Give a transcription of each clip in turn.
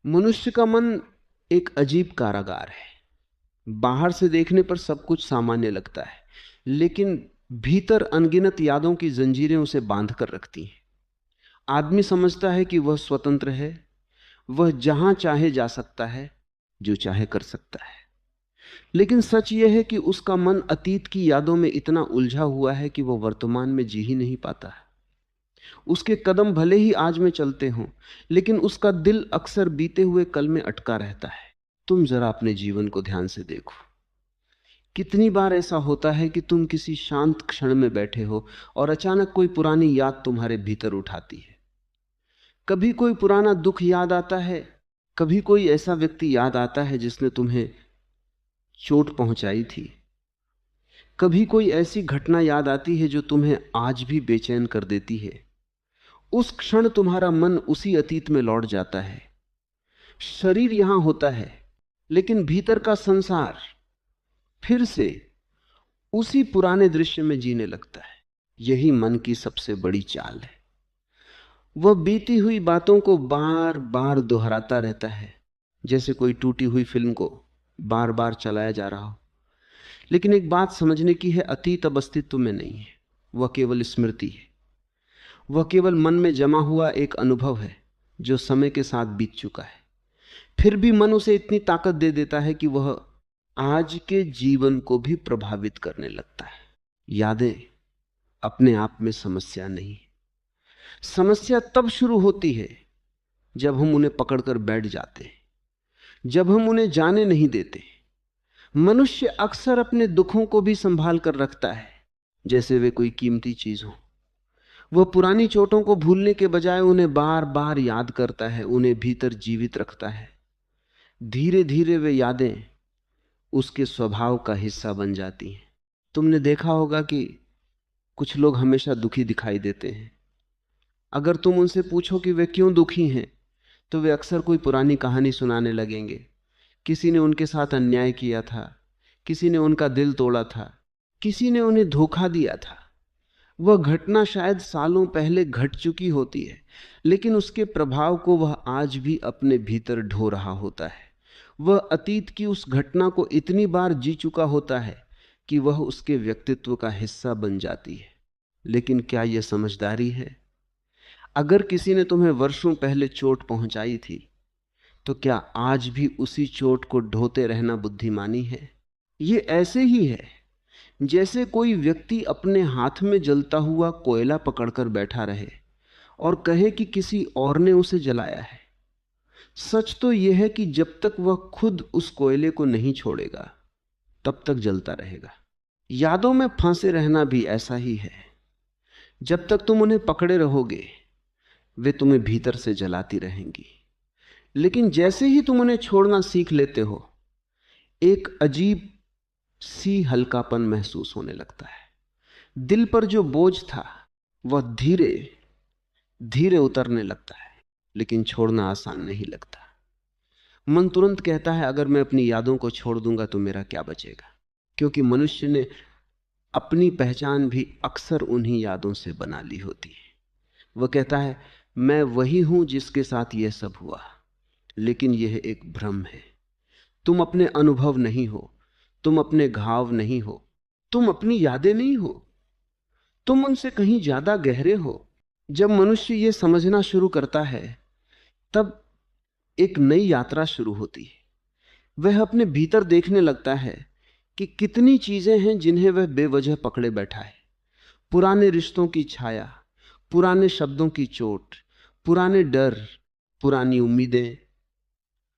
मनुष्य का मन एक अजीब कारागार है। बाहर से देखने पर सब कुछ सामान्य लगता है, लेकिन भीतर अनगिनत यादों की जंजीरें उसे बांध कर रखती हैं। आदमी समझता है कि वह स्वतंत्र है, वह जहां चाहे जा सकता है, जो चाहे कर सकता है। लेकिन सच यह है कि उसका मन अतीत की यादों में इतना उलझा हुआ है कि वह वर्तमान में जी ही नहीं पाता है। उसके कदम भले ही आज में चलते हों, लेकिन उसका दिल अक्सर बीते हुए कल में अटका रहता है। तुम जरा अपने जीवन को ध्यान से देखो। कितनी बार ऐसा होता है कि तुम किसी शांत क्षण में बैठे हो और अचानक कोई पुरानी याद तुम्हारे भीतर उठाती है। कभी कोई पुराना दुख याद आता है, कभी कोई ऐसा व्यक्ति याद आता है जिसने तुम्हें चोट पहुंचाई थी, कभी कोई ऐसी घटना याद आती है जो तुम्हें आज भी बेचैन कर देती है। उस क्षण तुम्हारा मन उसी अतीत में लौट जाता है। शरीर यहां होता है, लेकिन भीतर का संसार फिर से उसी पुराने दृश्य में जीने लगता है। यही मन की सबसे बड़ी चाल है। वह बीती हुई बातों को बार बार दोहराता रहता है, जैसे कोई टूटी हुई फिल्म को बार बार चलाया जा रहा हो। लेकिन एक बात समझने की है, अतीत अब अस्तित्व में नहीं है। वह केवल स्मृति है। वह केवल मन में जमा हुआ एक अनुभव है जो समय के साथ बीत चुका है। फिर भी मन उसे इतनी ताकत दे देता है कि वह आज के जीवन को भी प्रभावित करने लगता है। यादें अपने आप में समस्या नहीं। समस्या तब शुरू होती है जब हम उन्हें पकड़कर बैठ जाते हैं, जब हम उन्हें जाने नहीं देते। मनुष्य अक्सर अपने दुखों को भी संभाल कर रखता है जैसे वे कोई कीमती चीज हो। वह पुरानी चोटों को भूलने के बजाय उन्हें बार बार याद करता है, उन्हें भीतर जीवित रखता है। धीरे धीरे वे यादें उसके स्वभाव का हिस्सा बन जाती हैं। तुमने देखा होगा कि कुछ लोग हमेशा दुखी दिखाई देते हैं। अगर तुम उनसे पूछो कि वे क्यों दुखी हैं, तो वे अक्सर कोई पुरानी कहानी सुनाने लगेंगे। किसी ने उनके साथ अन्याय किया था, किसी ने उनका दिल तोड़ा था, किसी ने उन्हें धोखा दिया था। वह घटना शायद सालों पहले घट चुकी होती है, लेकिन उसके प्रभाव को वह आज भी अपने भीतर ढो रहा होता है। वह अतीत की उस घटना को इतनी बार जी चुका होता है कि वह उसके व्यक्तित्व का हिस्सा बन जाती है। लेकिन क्या यह समझदारी है? अगर किसी ने तुम्हें वर्षों पहले चोट पहुंचाई थी, तो क्या आज भी उसी चोट को ढोते रहना बुद्धिमानी है? ये ऐसे ही है जैसे कोई व्यक्ति अपने हाथ में जलता हुआ कोयला पकड़कर बैठा रहे और कहे कि किसी और ने उसे जलाया है। सच तो यह है कि जब तक वह खुद उस कोयले को नहीं छोड़ेगा, तब तक जलता रहेगा। यादों में फंसे रहना भी ऐसा ही है। जब तक तुम उन्हें पकड़े रहोगे, वे तुम्हें भीतर से जलाती रहेंगी। लेकिन जैसे ही तुम उन्हें छोड़ना सीख लेते हो, एक अजीब सी हल्कापन महसूस होने लगता है। दिल पर जो बोझ था वह धीरे धीरे उतरने लगता है। लेकिन छोड़ना आसान नहीं लगता। मन तुरंत कहता है, अगर मैं अपनी यादों को छोड़ दूंगा तो मेरा क्या बचेगा? क्योंकि मनुष्य ने अपनी पहचान भी अक्सर उन्हीं यादों से बना ली होती है। वह कहता है, मैं वही हूं जिसके साथ यह सब हुआ। लेकिन यह एक भ्रम है। तुम अपने अनुभव नहीं हो, तुम अपने घाव नहीं हो, तुम अपनी यादें नहीं हो, तुम उनसे कहीं ज्यादा गहरे हो। जब मनुष्य यह समझना शुरू करता है, तब एक नई यात्रा शुरू होती है। वह अपने भीतर देखने लगता है कि कितनी चीजें हैं जिन्हें वह बेवजह पकड़े बैठा है। पुराने रिश्तों की छाया, पुराने शब्दों की चोट, पुराने डर, पुरानी उम्मीदें,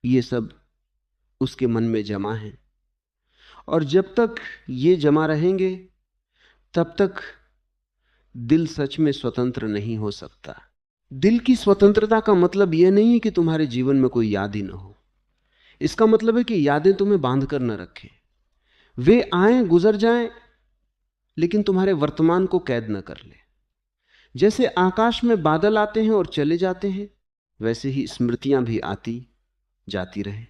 ये सब उसके मन में जमा हैं। और जब तक ये जमा रहेंगे, तब तक दिल सच में स्वतंत्र नहीं हो सकता। दिल की स्वतंत्रता का मतलब यह नहीं है कि तुम्हारे जीवन में कोई याद ही ना हो। इसका मतलब है कि यादें तुम्हें बांध कर न रखें। वे आए गुजर जाएं, लेकिन तुम्हारे वर्तमान को कैद न कर ले। जैसे आकाश में बादल आते हैं और चले जाते हैं, वैसे ही स्मृतियां भी आती जाती रहें।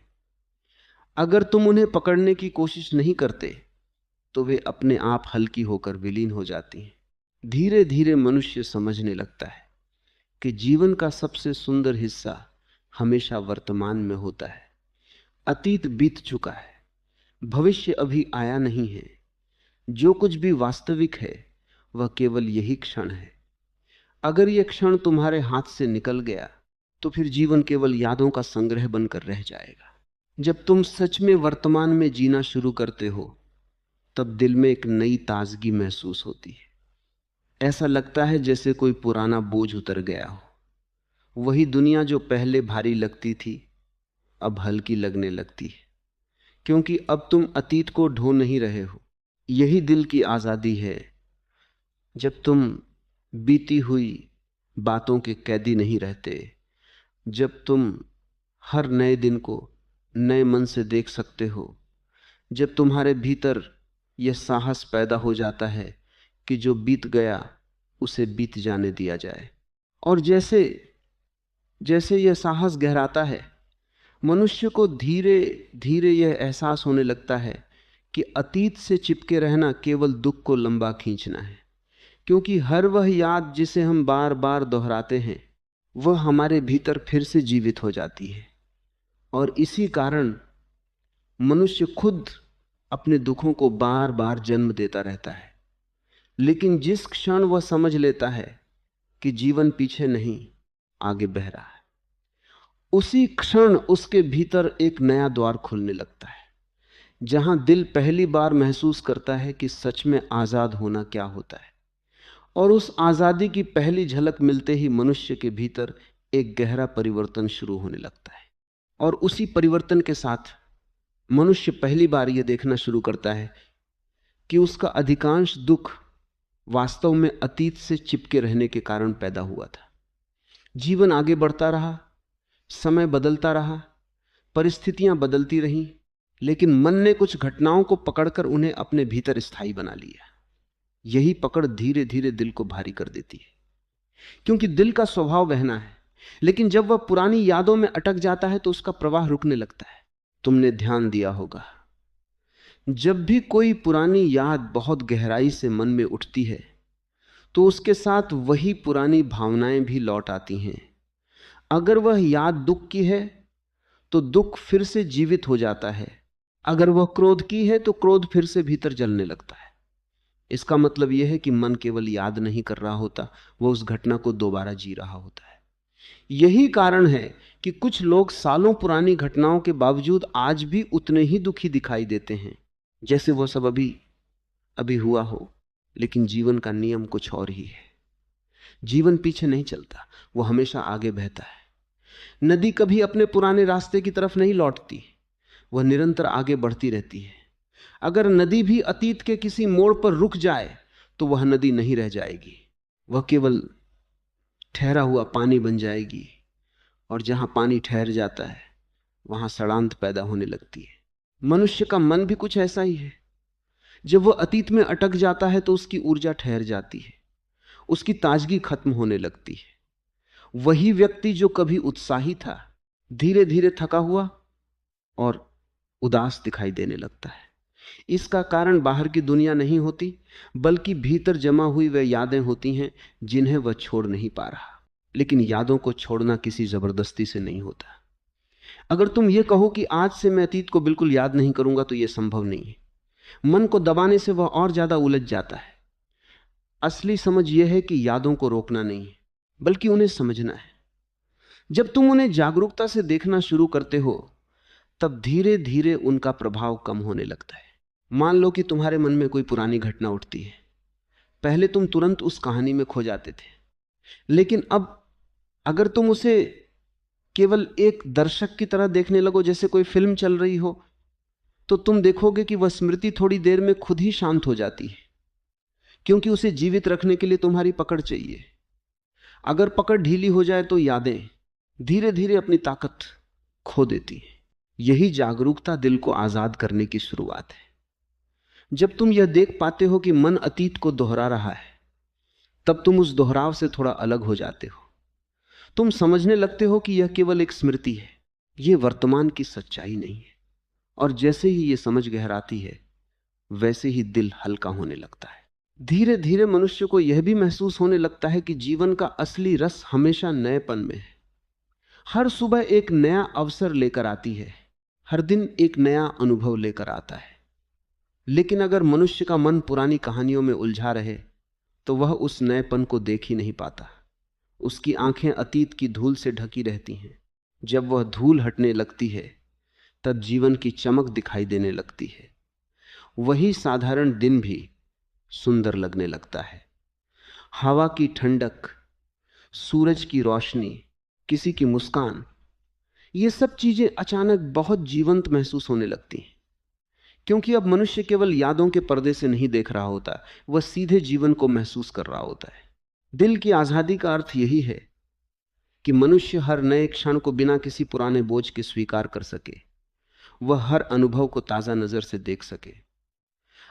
अगर तुम उन्हें पकड़ने की कोशिश नहीं करते, तो वे अपने आप हल्की होकर विलीन हो जाती हैं। धीरे धीरे मनुष्य समझने लगता है कि जीवन का सबसे सुंदर हिस्सा हमेशा वर्तमान में होता है। अतीत बीत चुका है, भविष्य अभी आया नहीं है। जो कुछ भी वास्तविक है वह केवल यही क्षण है। अगर यह क्षण तुम्हारे हाथ से निकल गया तो फिर जीवन केवल यादों का संग्रह बनकर रह जाएगा। जब तुम सच में वर्तमान में जीना शुरू करते हो तब दिल में एक नई ताजगी महसूस होती है। ऐसा लगता है जैसे कोई पुराना बोझ उतर गया हो। वही दुनिया जो पहले भारी लगती थी अब हल्की लगने लगती है, क्योंकि अब तुम अतीत को ढो नहीं रहे हो। यही दिल की आजादी है, जब तुम बीती हुई बातों के कैदी नहीं रहते, जब तुम हर नए दिन को नए मन से देख सकते हो, जब तुम्हारे भीतर यह साहस पैदा हो जाता है कि जो बीत गया उसे बीत जाने दिया जाए। और जैसे जैसे यह साहस गहराता है, मनुष्य को धीरे धीरे यह एहसास होने लगता है कि अतीत से चिपके रहना केवल दुख को लंबा खींचना है, क्योंकि हर वह याद जिसे हम बार बार दोहराते हैं वह हमारे भीतर फिर से जीवित हो जाती है। और इसी कारण मनुष्य खुद अपने दुखों को बार बार जन्म देता रहता है। लेकिन जिस क्षण वह समझ लेता है कि जीवन पीछे नहीं आगे बह रहा है, उसी क्षण उसके भीतर एक नया द्वार खुलने लगता है, जहां दिल पहली बार महसूस करता है कि सच में आजाद होना क्या होता है। और उस आजादी की पहली झलक मिलते ही मनुष्य के भीतर एक गहरा परिवर्तन शुरू होने लगता है। और उसी परिवर्तन के साथ मनुष्य पहली बार यह देखना शुरू करता है कि उसका अधिकांश दुख वास्तव में अतीत से चिपके रहने के कारण पैदा हुआ था। जीवन आगे बढ़ता रहा, समय बदलता रहा, परिस्थितियां बदलती रहीं, लेकिन मन ने कुछ घटनाओं को पकड़कर उन्हें अपने भीतर स्थायी बना लिया। यही पकड़ धीरे धीरे दिल को भारी कर देती है, क्योंकि दिल का स्वभाव बहना है। लेकिन जब वह पुरानी यादों में अटक जाता है तो उसका प्रवाह रुकने लगता है। तुमने ध्यान दिया होगा, जब भी कोई पुरानी याद बहुत गहराई से मन में उठती है तो उसके साथ वही पुरानी भावनाएं भी लौट आती हैं। अगर वह याद दुख की है तो दुख फिर से जीवित हो जाता है, अगर वह क्रोध की है तो क्रोध फिर से भीतर जलने लगता है। इसका मतलब यह है कि मन केवल याद नहीं कर रहा होता, वह उस घटना को दोबारा जी रहा होता है। यही कारण है कि कुछ लोग सालों पुरानी घटनाओं के बावजूद आज भी उतने ही दुखी दिखाई देते हैं जैसे वह सब अभी अभी हुआ हो। लेकिन जीवन का नियम कुछ और ही है। जीवन पीछे नहीं चलता, वह हमेशा आगे बहता है। नदी कभी अपने पुराने रास्ते की तरफ नहीं लौटती, वह निरंतर आगे बढ़ती रहती है। अगर नदी भी अतीत के किसी मोड़ पर रुक जाए तो वह नदी नहीं रह जाएगी, वह केवल ठहरा हुआ पानी बन जाएगी। और जहां पानी ठहर जाता है वहां सड़ांत पैदा होने लगती है। मनुष्य का मन भी कुछ ऐसा ही है। जब वह अतीत में अटक जाता है तो उसकी ऊर्जा ठहर जाती है, उसकी ताजगी खत्म होने लगती है। वही व्यक्ति जो कभी उत्साही था धीरे धीरे थका हुआ और उदास दिखाई देने लगता है। इसका कारण बाहर की दुनिया नहीं होती, बल्कि भीतर जमा हुई वे यादें होती हैं जिन्हें वह छोड़ नहीं पा रहा। लेकिन यादों को छोड़ना किसी जबरदस्ती से नहीं होता। अगर तुम ये कहो कि आज से मैं अतीत को बिल्कुल याद नहीं करूंगा तो यह संभव नहीं है। मन को दबाने से वह और ज्यादा उलझ जाता है। असली समझ यह है कि यादों को रोकना नहीं है, बल्कि उन्हें समझना है। जब तुम उन्हें जागरूकता से देखना शुरू करते हो तब धीरे धीरे उनका प्रभाव कम होने लगता है। मान लो कि तुम्हारे मन में कोई पुरानी घटना उठती है। पहले तुम तुरंत उस कहानी में खो जाते थे, लेकिन अब अगर तुम उसे केवल एक दर्शक की तरह देखने लगो, जैसे कोई फिल्म चल रही हो, तो तुम देखोगे कि वह स्मृति थोड़ी देर में खुद ही शांत हो जाती है, क्योंकि उसे जीवित रखने के लिए तुम्हारी पकड़ चाहिए। अगर पकड़ ढीली हो जाए तो यादें धीरे धीरे अपनी ताकत खो देती हैं। यही जागरूकता दिल को आजाद करने की शुरुआत है। जब तुम यह देख पाते हो कि मन अतीत को दोहरा रहा है, तब तुम उस दोहराव से थोड़ा अलग हो जाते हो। तुम समझने लगते हो कि यह केवल एक स्मृति है, यह वर्तमान की सच्चाई नहीं है। और जैसे ही यह समझ गहराती है वैसे ही दिल हल्का होने लगता है। धीरे धीरे मनुष्य को यह भी महसूस होने लगता है कि जीवन का असली रस हमेशा नएपन में है। हर सुबह एक नया अवसर लेकर आती है, हर दिन एक नया अनुभव लेकर आता है। लेकिन अगर मनुष्य का मन पुरानी कहानियों में उलझा रहे तो वह उस नएपन को देख ही नहीं पाता। उसकी आंखें अतीत की धूल से ढकी रहती हैं। जब वह धूल हटने लगती है तब जीवन की चमक दिखाई देने लगती है। वही साधारण दिन भी सुंदर लगने लगता है। हवा की ठंडक, सूरज की रोशनी, किसी की मुस्कान, ये सब चीजें अचानक बहुत जीवंत महसूस होने लगती हैं। क्योंकि अब मनुष्य केवल यादों के पर्दे से नहीं देख रहा होता, वह सीधे जीवन को महसूस कर रहा होता है। दिल की आजादी का अर्थ यही है कि मनुष्य हर नए क्षण को बिना किसी पुराने बोझ के स्वीकार कर सके। वह हर अनुभव को ताजा नजर से देख सके।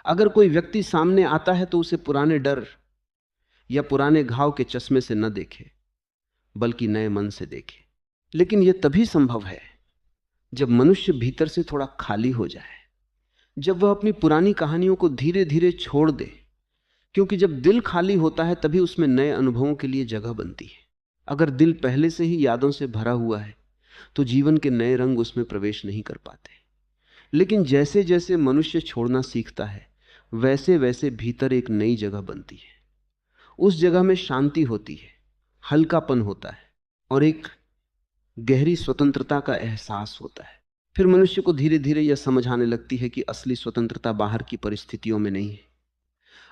अगर कोई व्यक्ति सामने आता है तो उसे पुराने डर या पुराने घाव के चश्मे से न देखे, बल्कि नए मन से देखे। लेकिन यह तभी संभव है जब मनुष्य भीतर से थोड़ा खाली हो जाए, जब वह अपनी पुरानी कहानियों को धीरे धीरे छोड़ दे। क्योंकि जब दिल खाली होता है तभी उसमें नए अनुभवों के लिए जगह बनती है। अगर दिल पहले से ही यादों से भरा हुआ है तो जीवन के नए रंग उसमें प्रवेश नहीं कर पाते। लेकिन जैसे जैसे मनुष्य छोड़ना सीखता है वैसे वैसे भीतर एक नई जगह बनती है। उस जगह में शांति होती है, हल्कापन होता है और एक गहरी स्वतंत्रता का एहसास होता है। फिर मनुष्य को धीरे धीरे यह समझ आने लगती है कि असली स्वतंत्रता बाहर की परिस्थितियों में नहीं है।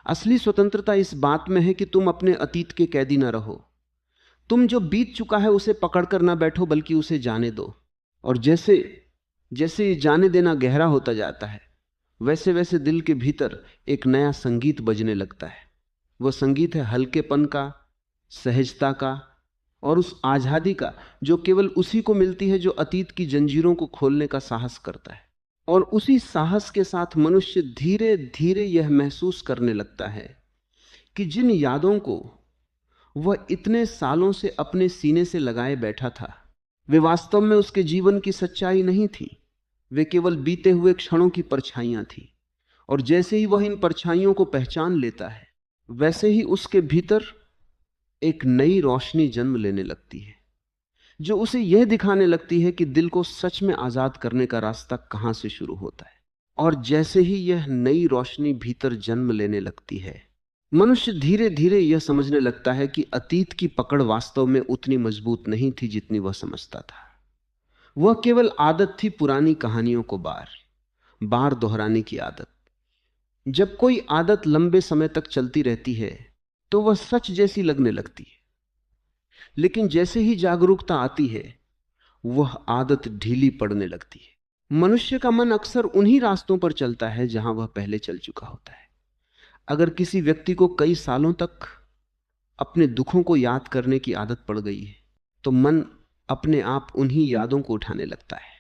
असली स्वतंत्रता इस बात में है कि तुम अपने अतीत के कैदी ना रहो। तुम जो बीत चुका है उसे पकड़कर ना बैठो, बल्कि उसे जाने दो। और जैसे जैसे जाने देना गहरा होता जाता है वैसे वैसे दिल के भीतर एक नया संगीत बजने लगता है। वह संगीत है हल्केपन का, सहजता का और उस आजादी का जो केवल उसी को मिलती है जो अतीत की जंजीरों को खोलने का साहस करता है। और उसी साहस के साथ मनुष्य धीरे धीरे यह महसूस करने लगता है कि जिन यादों को वह इतने सालों से अपने सीने से लगाए बैठा था वे वास्तव में उसके जीवन की सच्चाई नहीं थी। वे केवल बीते हुए क्षणों की परछाइयां थी। और जैसे ही वह इन परछाइयों को पहचान लेता है वैसे ही उसके भीतर एक नई रोशनी जन्म लेने लगती है जो उसे यह दिखाने लगती है कि दिल को सच में आजाद करने का रास्ता कहां से शुरू होता है। और जैसे ही यह नई रोशनी भीतर जन्म लेने लगती है मनुष्य धीरे धीरे यह समझने लगता है कि अतीत की पकड़ वास्तव में उतनी मजबूत नहीं थी जितनी वह समझता था। वह केवल आदत थी पुरानी कहानियों को बार बार दोहराने की आदत। जब कोई आदत लंबे समय तक चलती रहती है तो वह सच जैसी लगने लगती है। लेकिन जैसे ही जागरूकता आती है वह आदत ढीली पड़ने लगती है। मनुष्य का मन अक्सर उन्हीं रास्तों पर चलता है जहां वह पहले चल चुका होता है। अगर किसी व्यक्ति को कई सालों तक अपने दुखों को याद करने की आदत पड़ गई है तो मन अपने आप उन्हीं यादों को उठाने लगता है।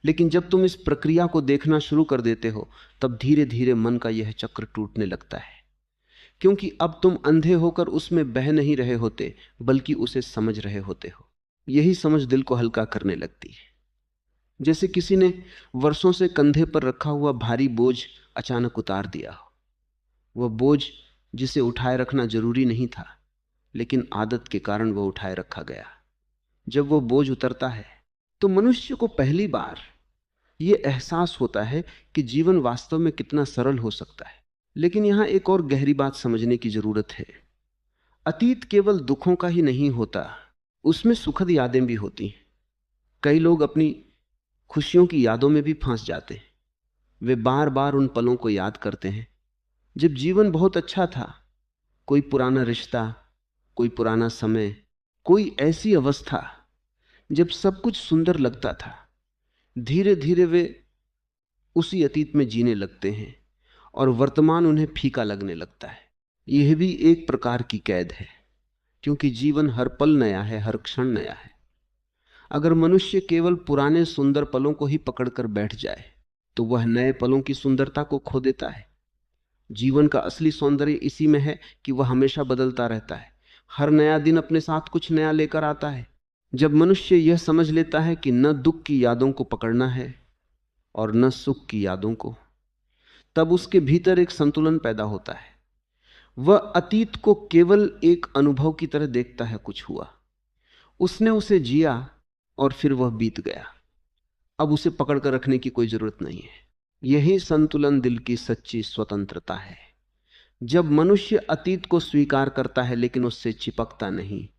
लेकिन जब तुम इस प्रक्रिया को देखना शुरू कर देते हो तब धीरे धीरे मन का यह चक्र टूटने लगता है। क्योंकि अब तुम अंधे होकर उसमें बह नहीं रहे होते बल्कि उसे समझ रहे होते हो। यही समझ दिल को हल्का करने लगती है। जैसे किसी ने वर्षों से कंधे पर रखा हुआ भारी बोझ अचानक उतार दिया हो। वह बोझ जिसे उठाए रखना जरूरी नहीं था लेकिन आदत के कारण वह उठाए रखा गया। जब वह बोझ उतरता है तो मनुष्य को पहली बार यह एहसास होता है कि जीवन वास्तव में कितना सरल हो सकता है। लेकिन यहां एक और गहरी बात समझने की जरूरत है। अतीत केवल दुखों का ही नहीं होता, उसमें सुखद यादें भी होती हैं। कई लोग अपनी खुशियों की यादों में भी फंस जाते हैं। वे बार बार उन पलों को याद करते हैं जब जीवन बहुत अच्छा था। कोई पुराना रिश्ता, कोई पुराना समय, कोई ऐसी अवस्था जब सब कुछ सुंदर लगता था। धीरे धीरे वे उसी अतीत में जीने लगते हैं और वर्तमान उन्हें फीका लगने लगता है। यह भी एक प्रकार की कैद है क्योंकि जीवन हर पल नया है, हर क्षण नया है। अगर मनुष्य केवल पुराने सुंदर पलों को ही पकड़कर बैठ जाए तो वह नए पलों की सुंदरता को खो देता है। जीवन का असली सौंदर्य इसी में है कि वह हमेशा बदलता रहता है। हर नया दिन अपने साथ कुछ नया लेकर आता है। जब मनुष्य यह समझ लेता है कि न दुख की यादों को पकड़ना है और न सुख की यादों को, तब उसके भीतर एक संतुलन पैदा होता है। वह अतीत को केवल एक अनुभव की तरह देखता है। कुछ हुआ, उसने उसे जिया और फिर वह बीत गया। अब उसे पकड़ कर रखने की कोई जरूरत नहीं है। यही संतुलन दिल की सच्ची स्वतंत्रता है। जब मनुष्य अतीत को स्वीकार करता है लेकिन उससे चिपकता नहीं,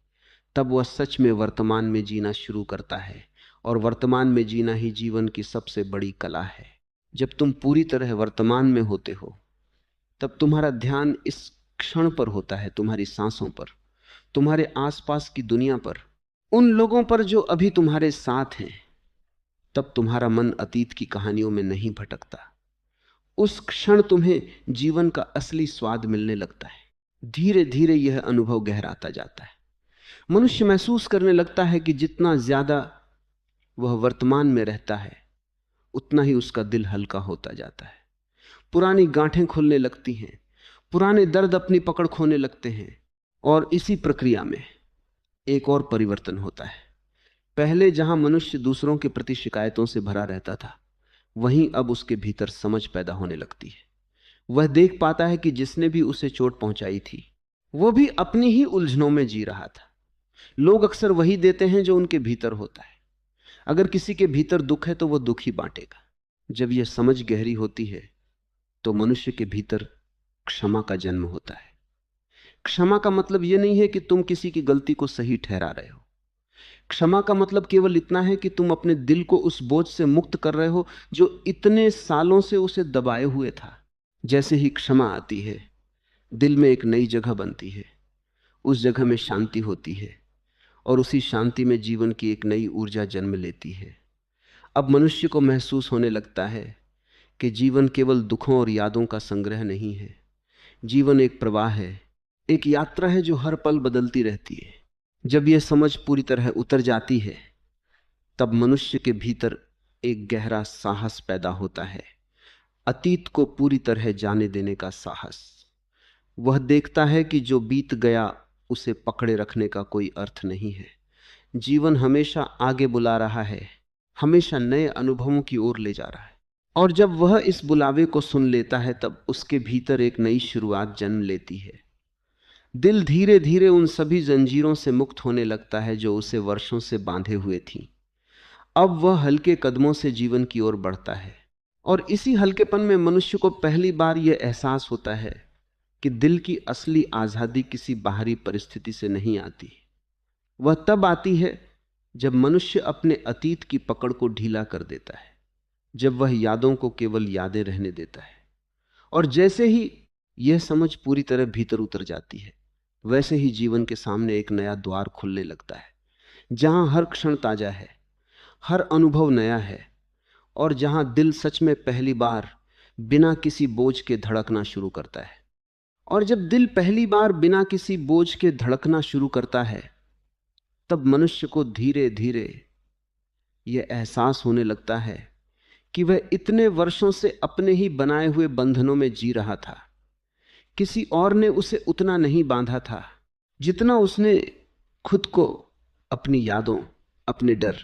तब वह सच में वर्तमान में जीना शुरू करता है। और वर्तमान में जीना ही जीवन की सबसे बड़ी कला है। जब तुम पूरी तरह वर्तमान में होते हो, तब तुम्हारा ध्यान इस क्षण पर होता है, तुम्हारी सांसों पर, तुम्हारे आसपास की दुनिया पर, उन लोगों पर जो अभी तुम्हारे साथ हैं। तब तुम्हारा मन अतीत की कहानियों में नहीं भटकता। उस क्षण तुम्हें जीवन का असली स्वाद मिलने लगता है। धीरे धीरे यह अनुभव गहराता जाता है। मनुष्य महसूस करने लगता है कि जितना ज्यादा वह वर्तमान में रहता है, उतना ही उसका दिल हल्का होता जाता है। पुरानी गांठें खुलने लगती हैं, पुराने दर्द अपनी पकड़ खोने लगते हैं। और इसी प्रक्रिया में एक और परिवर्तन होता है। पहले जहां मनुष्य दूसरों के प्रति शिकायतों से भरा रहता था, वहीं अब उसके भीतर समझ पैदा होने लगती है। वह देख पाता है कि जिसने भी उसे चोट पहुंचाई थी, वह भी अपनी ही उलझनों में जी रहा था। लोग अक्सर वही देते हैं जो उनके भीतर होता है। अगर किसी के भीतर दुख है तो वह दुख ही बांटेगा। जब यह समझ गहरी होती है, तो मनुष्य के भीतर क्षमा का जन्म होता है। क्षमा का मतलब यह नहीं है कि तुम किसी की गलती को सही ठहरा रहे हो। क्षमा का मतलब केवल इतना है कि तुम अपने दिल को उस बोझ से मुक्त कर रहे हो जो इतने सालों से उसे दबाए हुए था। जैसे ही क्षमा आती है, दिल में एक नई जगह बनती है, उस जगह में शांति होती है, और उसी शांति में जीवन की एक नई ऊर्जा जन्म लेती है। अब मनुष्य को महसूस होने लगता है कि जीवन केवल दुखों और यादों का संग्रह नहीं है। जीवन एक प्रवाह है, एक यात्रा है जो हर पल बदलती रहती है। जब यह समझ पूरी तरह उतर जाती है, तब मनुष्य के भीतर एक गहरा साहस पैदा होता है, अतीत को पूरी तरह जाने देने का साहस। वह देखता है कि जो बीत गया उसे पकड़े रखने का कोई अर्थ नहीं है। जीवन हमेशा आगे बुला रहा है, हमेशा नए अनुभवों की ओर ले जा रहा है। और जब वह इस बुलावे को सुन लेता है, तब उसके भीतर एक नई शुरुआत जन्म लेती है। दिल धीरे धीरे उन सभी जंजीरों से मुक्त होने लगता है जो उसे वर्षों से बांधे हुए थीं। अब वह हल्के कदमों से जीवन की ओर बढ़ता है। और इसी हल्केपन में मनुष्य को पहली बार यह एहसास होता है कि दिल की असली आजादी किसी बाहरी परिस्थिति से नहीं आती। वह तब आती है जब मनुष्य अपने अतीत की पकड़ को ढीला कर देता है, जब वह यादों को केवल यादें रहने देता है। और जैसे ही यह समझ पूरी तरह भीतर उतर जाती है, वैसे ही जीवन के सामने एक नया द्वार खुलने लगता है, जहां हर क्षण ताजा है, हर अनुभव नया है, और जहां दिल सच में पहली बार बिना किसी बोझ के धड़कना शुरू करता है। और जब दिल पहली बार बिना किसी बोझ के धड़कना शुरू करता है, तब मनुष्य को धीरे धीरे यह एहसास होने लगता है कि वह इतने वर्षों से अपने ही बनाए हुए बंधनों में जी रहा था। किसी और ने उसे उतना नहीं बांधा था जितना उसने खुद को अपनी यादों, अपने डर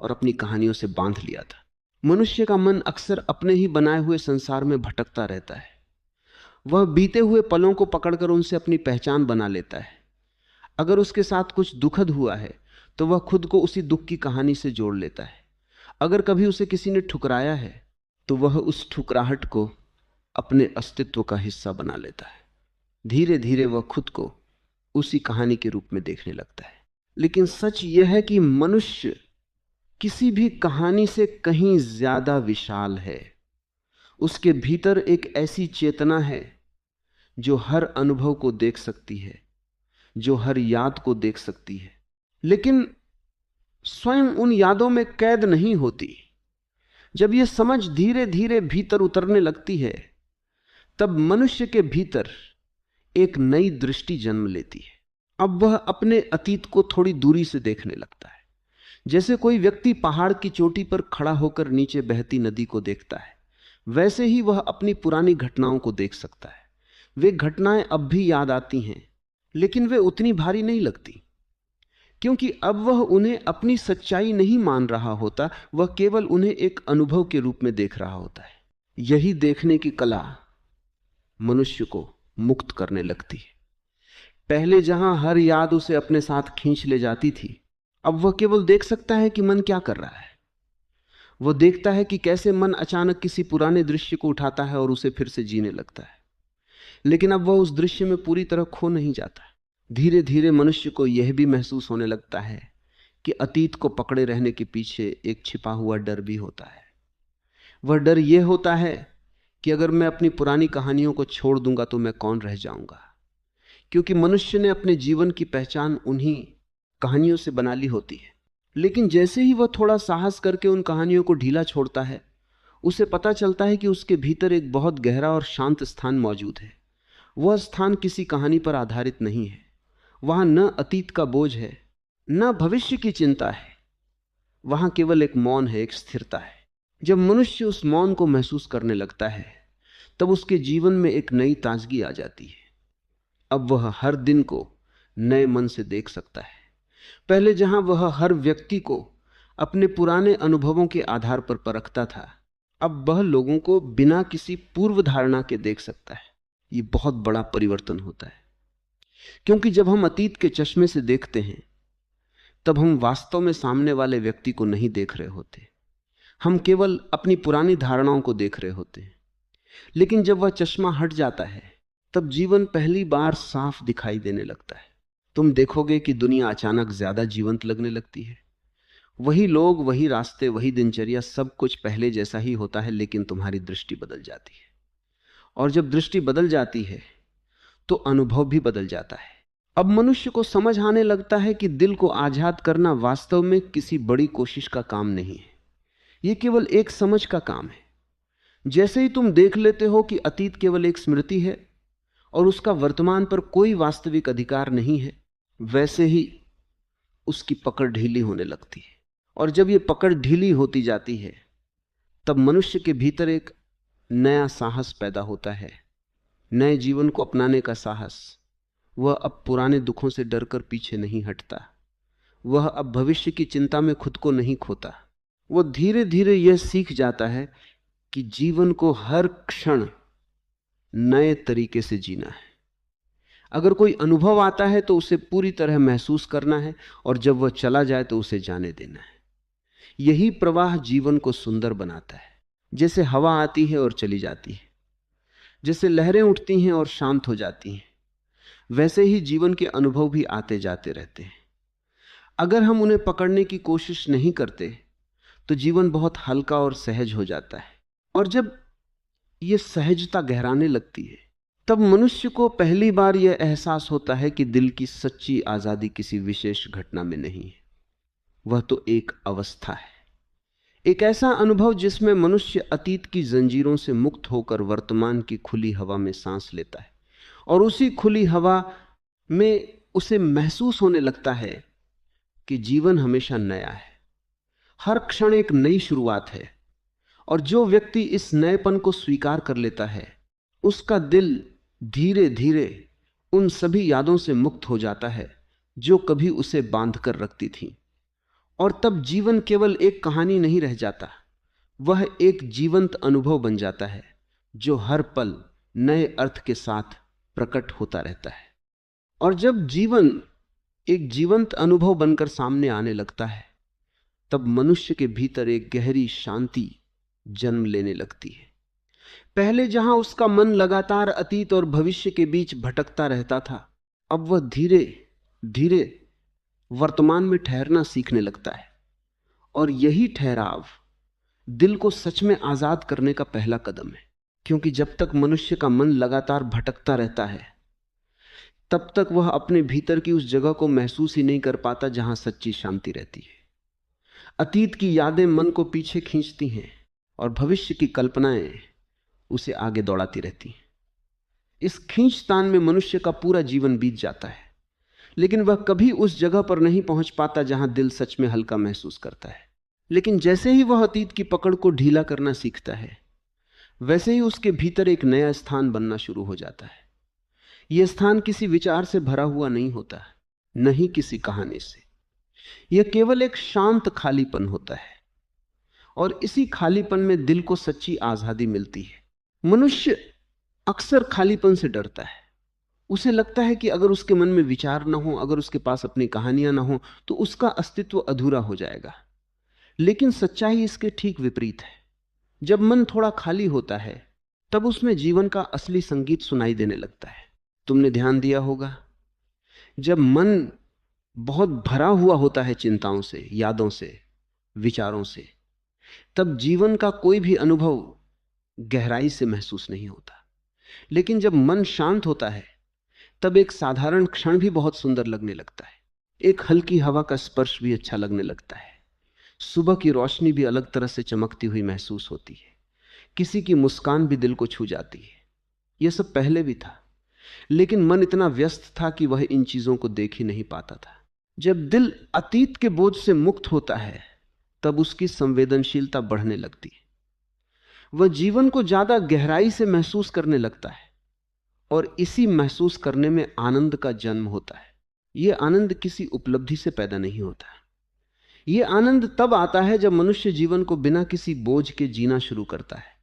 और अपनी कहानियों से बांध लिया था। मनुष्य का मन अक्सर अपने ही बनाए हुए संसार में भटकता रहता है। वह बीते हुए पलों को पकड़कर उनसे अपनी पहचान बना लेता है। अगर उसके साथ कुछ दुखद हुआ है, तो वह खुद को उसी दुख की कहानी से जोड़ लेता है। अगर कभी उसे किसी ने ठुकराया है, तो वह उस ठुकराहट को अपने अस्तित्व का हिस्सा बना लेता है। धीरे धीरे वह खुद को उसी कहानी के रूप में देखने लगता है। लेकिन सच यह है कि मनुष्य किसी भी कहानी से कहीं ज्यादा विशाल है। उसके भीतर एक ऐसी चेतना है जो हर अनुभव को देख सकती है, जो हर याद को देख सकती है, लेकिन स्वयं उन यादों में कैद नहीं होती। जब यह समझ धीरे धीरे भीतर उतरने लगती है, तब मनुष्य के भीतर एक नई दृष्टि जन्म लेती है। अब वह अपने अतीत को थोड़ी दूरी से देखने लगता है। जैसे कोई व्यक्ति पहाड़ की चोटी पर खड़ा होकर नीचे बहती नदी को देखता है, वैसे ही वह अपनी पुरानी घटनाओं को देख सकता है। वे घटनाएं अब भी याद आती हैं, लेकिन वे उतनी भारी नहीं लगती, क्योंकि अब वह उन्हें अपनी सच्चाई नहीं मान रहा होता, वह केवल उन्हें एक अनुभव के रूप में देख रहा होता है। यही देखने की कला मनुष्य को मुक्त करने लगती है। पहले जहां हर याद उसे अपने साथ खींच ले जाती थी, अब वह केवल देख सकता है कि मन क्या कर रहा है। वह देखता है कि कैसे मन अचानक किसी पुराने दृश्य को उठाता है और उसे फिर से जीने लगता है। लेकिन अब वह उस दृश्य में पूरी तरह खो नहीं जाता। धीरे धीरे मनुष्य को यह भी महसूस होने लगता है कि अतीत को पकड़े रहने के पीछे एक छिपा हुआ डर भी होता है। वह डर यह होता है कि अगर मैं अपनी पुरानी कहानियों को छोड़ दूंगा तो मैं कौन रह जाऊंगा, क्योंकि मनुष्य ने अपने जीवन की पहचान उन्हीं कहानियों से बना ली होती है। लेकिन जैसे ही वह थोड़ा साहस करके उन कहानियों को ढीला छोड़ता है, उसे पता चलता है कि उसके भीतर एक बहुत गहरा और शांत स्थान मौजूद है। वह स्थान किसी कहानी पर आधारित नहीं है। वहां न अतीत का बोझ है, न भविष्य की चिंता है। वहां केवल एक मौन है, एक स्थिरता है। जब मनुष्य उस मौन को महसूस करने लगता है, तब उसके जीवन में एक नई ताजगी आ जाती है। अब वह हर दिन को नए मन से देख सकता है। पहले जहां वह हर व्यक्ति को अपने पुराने अनुभवों के आधार पर परखता था, अब वह लोगों को बिना किसी पूर्व धारणा के देख सकता है। ये बहुत बड़ा परिवर्तन होता है, क्योंकि जब हम अतीत के चश्मे से देखते हैं, तब हम वास्तव में सामने वाले व्यक्ति को नहीं देख रहे होते। हम केवल अपनी पुरानी धारणाओं को देख रहे होते हैं। लेकिन जब वह चश्मा हट जाता है, तब जीवन पहली बार साफ दिखाई देने लगता है। तुम देखोगे कि दुनिया अचानक ज्यादा जीवंत लगने लगती है। वही लोग, वही रास्ते, वही दिनचर्या, सब कुछ पहले जैसा ही होता है, लेकिन तुम्हारी दृष्टि बदल जाती है। और जब दृष्टि बदल जाती है तो अनुभव भी बदल जाता है। अब मनुष्य को समझ आने लगता है कि दिल को आजाद करना वास्तव में किसी बड़ी कोशिश का काम नहीं है। यह केवल एक समझ का काम है। जैसे ही तुम देख लेते हो कि अतीत केवल एक स्मृति है और उसका वर्तमान पर कोई वास्तविक अधिकार नहीं है, वैसे ही उसकी पकड़ ढीली होने लगती है। और जब ये पकड़ ढीली होती जाती है, तब मनुष्य के भीतर एक नया साहस पैदा होता है, नए जीवन को अपनाने का साहस। वह अब पुराने दुखों से डरकर पीछे नहीं हटता। वह अब भविष्य की चिंता में खुद को नहीं खोता। वह धीरे धीरे यह सीख जाता है कि जीवन को हर क्षण नए तरीके से जीना है। अगर कोई अनुभव आता है तो उसे पूरी तरह महसूस करना है, और जब वह चला जाए तो उसे जाने देना है। यही प्रवाह जीवन को सुंदर बनाता है। जैसे हवा आती है और चली जाती है, जैसे लहरें उठती हैं और शांत हो जाती हैं, वैसे ही जीवन के अनुभव भी आते जाते रहते हैं। अगर हम उन्हें पकड़ने की कोशिश नहीं करते तो जीवन बहुत हल्का और सहज हो जाता है। और जब यह सहजता गहराने लगती है, तब मनुष्य को पहली बार यह एहसास होता है कि दिल की सच्ची आजादी किसी विशेष घटना में नहीं है। वह तो एक अवस्था है, एक ऐसा अनुभव जिसमें मनुष्य अतीत की जंजीरों से मुक्त होकर वर्तमान की खुली हवा में सांस लेता है। और उसी खुली हवा में उसे महसूस होने लगता है कि जीवन हमेशा नया है, हर क्षण एक नई शुरुआत है। और जो व्यक्ति इस नएपन को स्वीकार कर लेता है, उसका दिल धीरे धीरे उन सभी यादों से मुक्त हो जाता है जो कभी उसे बांध कर रखती थी। और तब जीवन केवल एक कहानी नहीं रह जाता, वह एक जीवंत अनुभव बन जाता है जो हर पल नए अर्थ के साथ प्रकट होता रहता है। और जब जीवन एक जीवंत अनुभव बनकर सामने आने लगता है, तब मनुष्य के भीतर एक गहरी शांति जन्म लेने लगती है। पहले जहां उसका मन लगातार अतीत और भविष्य के बीच भटकता रहता था, अब वह धीरे धीरे वर्तमान में ठहरना सीखने लगता है। और यही ठहराव दिल को सच में आजाद करने का पहला कदम है। क्योंकि जब तक मनुष्य का मन लगातार भटकता रहता है, तब तक वह अपने भीतर की उस जगह को महसूस ही नहीं कर पाता जहां सच्ची शांति रहती है। अतीत की यादें मन को पीछे खींचती हैं और भविष्य की कल्पनाएं उसे आगे दौड़ाती रहती हैं। इस खींचतान में मनुष्य का पूरा जीवन बीत जाता है, लेकिन वह कभी उस जगह पर नहीं पहुंच पाता जहां दिल सच में हल्का महसूस करता है। लेकिन जैसे ही वह अतीत की पकड़ को ढीला करना सीखता है, वैसे ही उसके भीतर एक नया स्थान बनना शुरू हो जाता है। यह स्थान किसी विचार से भरा हुआ नहीं होता, न ही किसी कहानी से। यह केवल एक शांत खालीपन होता है, और इसी खालीपन में दिल को सच्ची आजादी मिलती है। मनुष्य अक्सर खालीपन से डरता है, उसे लगता है कि अगर उसके मन में विचार ना हो, अगर उसके पास अपनी कहानियां ना हो, तो उसका अस्तित्व अधूरा हो जाएगा। लेकिन सच्चाई इसके ठीक विपरीत है। जब मन थोड़ा खाली होता है, तब उसमें जीवन का असली संगीत सुनाई देने लगता है। तुमने ध्यान दिया होगा, जब मन बहुत भरा हुआ होता है चिंताओं से, यादों से, विचारों से, तब जीवन का कोई भी अनुभव गहराई से महसूस नहीं होता। लेकिन जब मन शांत होता है, तब एक साधारण क्षण भी बहुत सुंदर लगने लगता है। एक हल्की हवा का स्पर्श भी अच्छा लगने लगता है। सुबह की रोशनी भी अलग तरह से चमकती हुई महसूस होती है। किसी की मुस्कान भी दिल को छू जाती है। यह सब पहले भी था, लेकिन मन इतना व्यस्त था कि वह इन चीजों को देख ही नहीं पाता था। जब दिल अतीत के बोझ से मुक्त होता है, तब उसकी संवेदनशीलता बढ़ने लगती है। वह जीवन को ज्यादा गहराई से महसूस करने लगता है, और इसी महसूस करने में आनंद का जन्म होता है। यह आनंद किसी उपलब्धि से पैदा नहीं होता। यह आनंद तब आता है जब मनुष्य जीवन को बिना किसी बोझ के जीना शुरू करता है,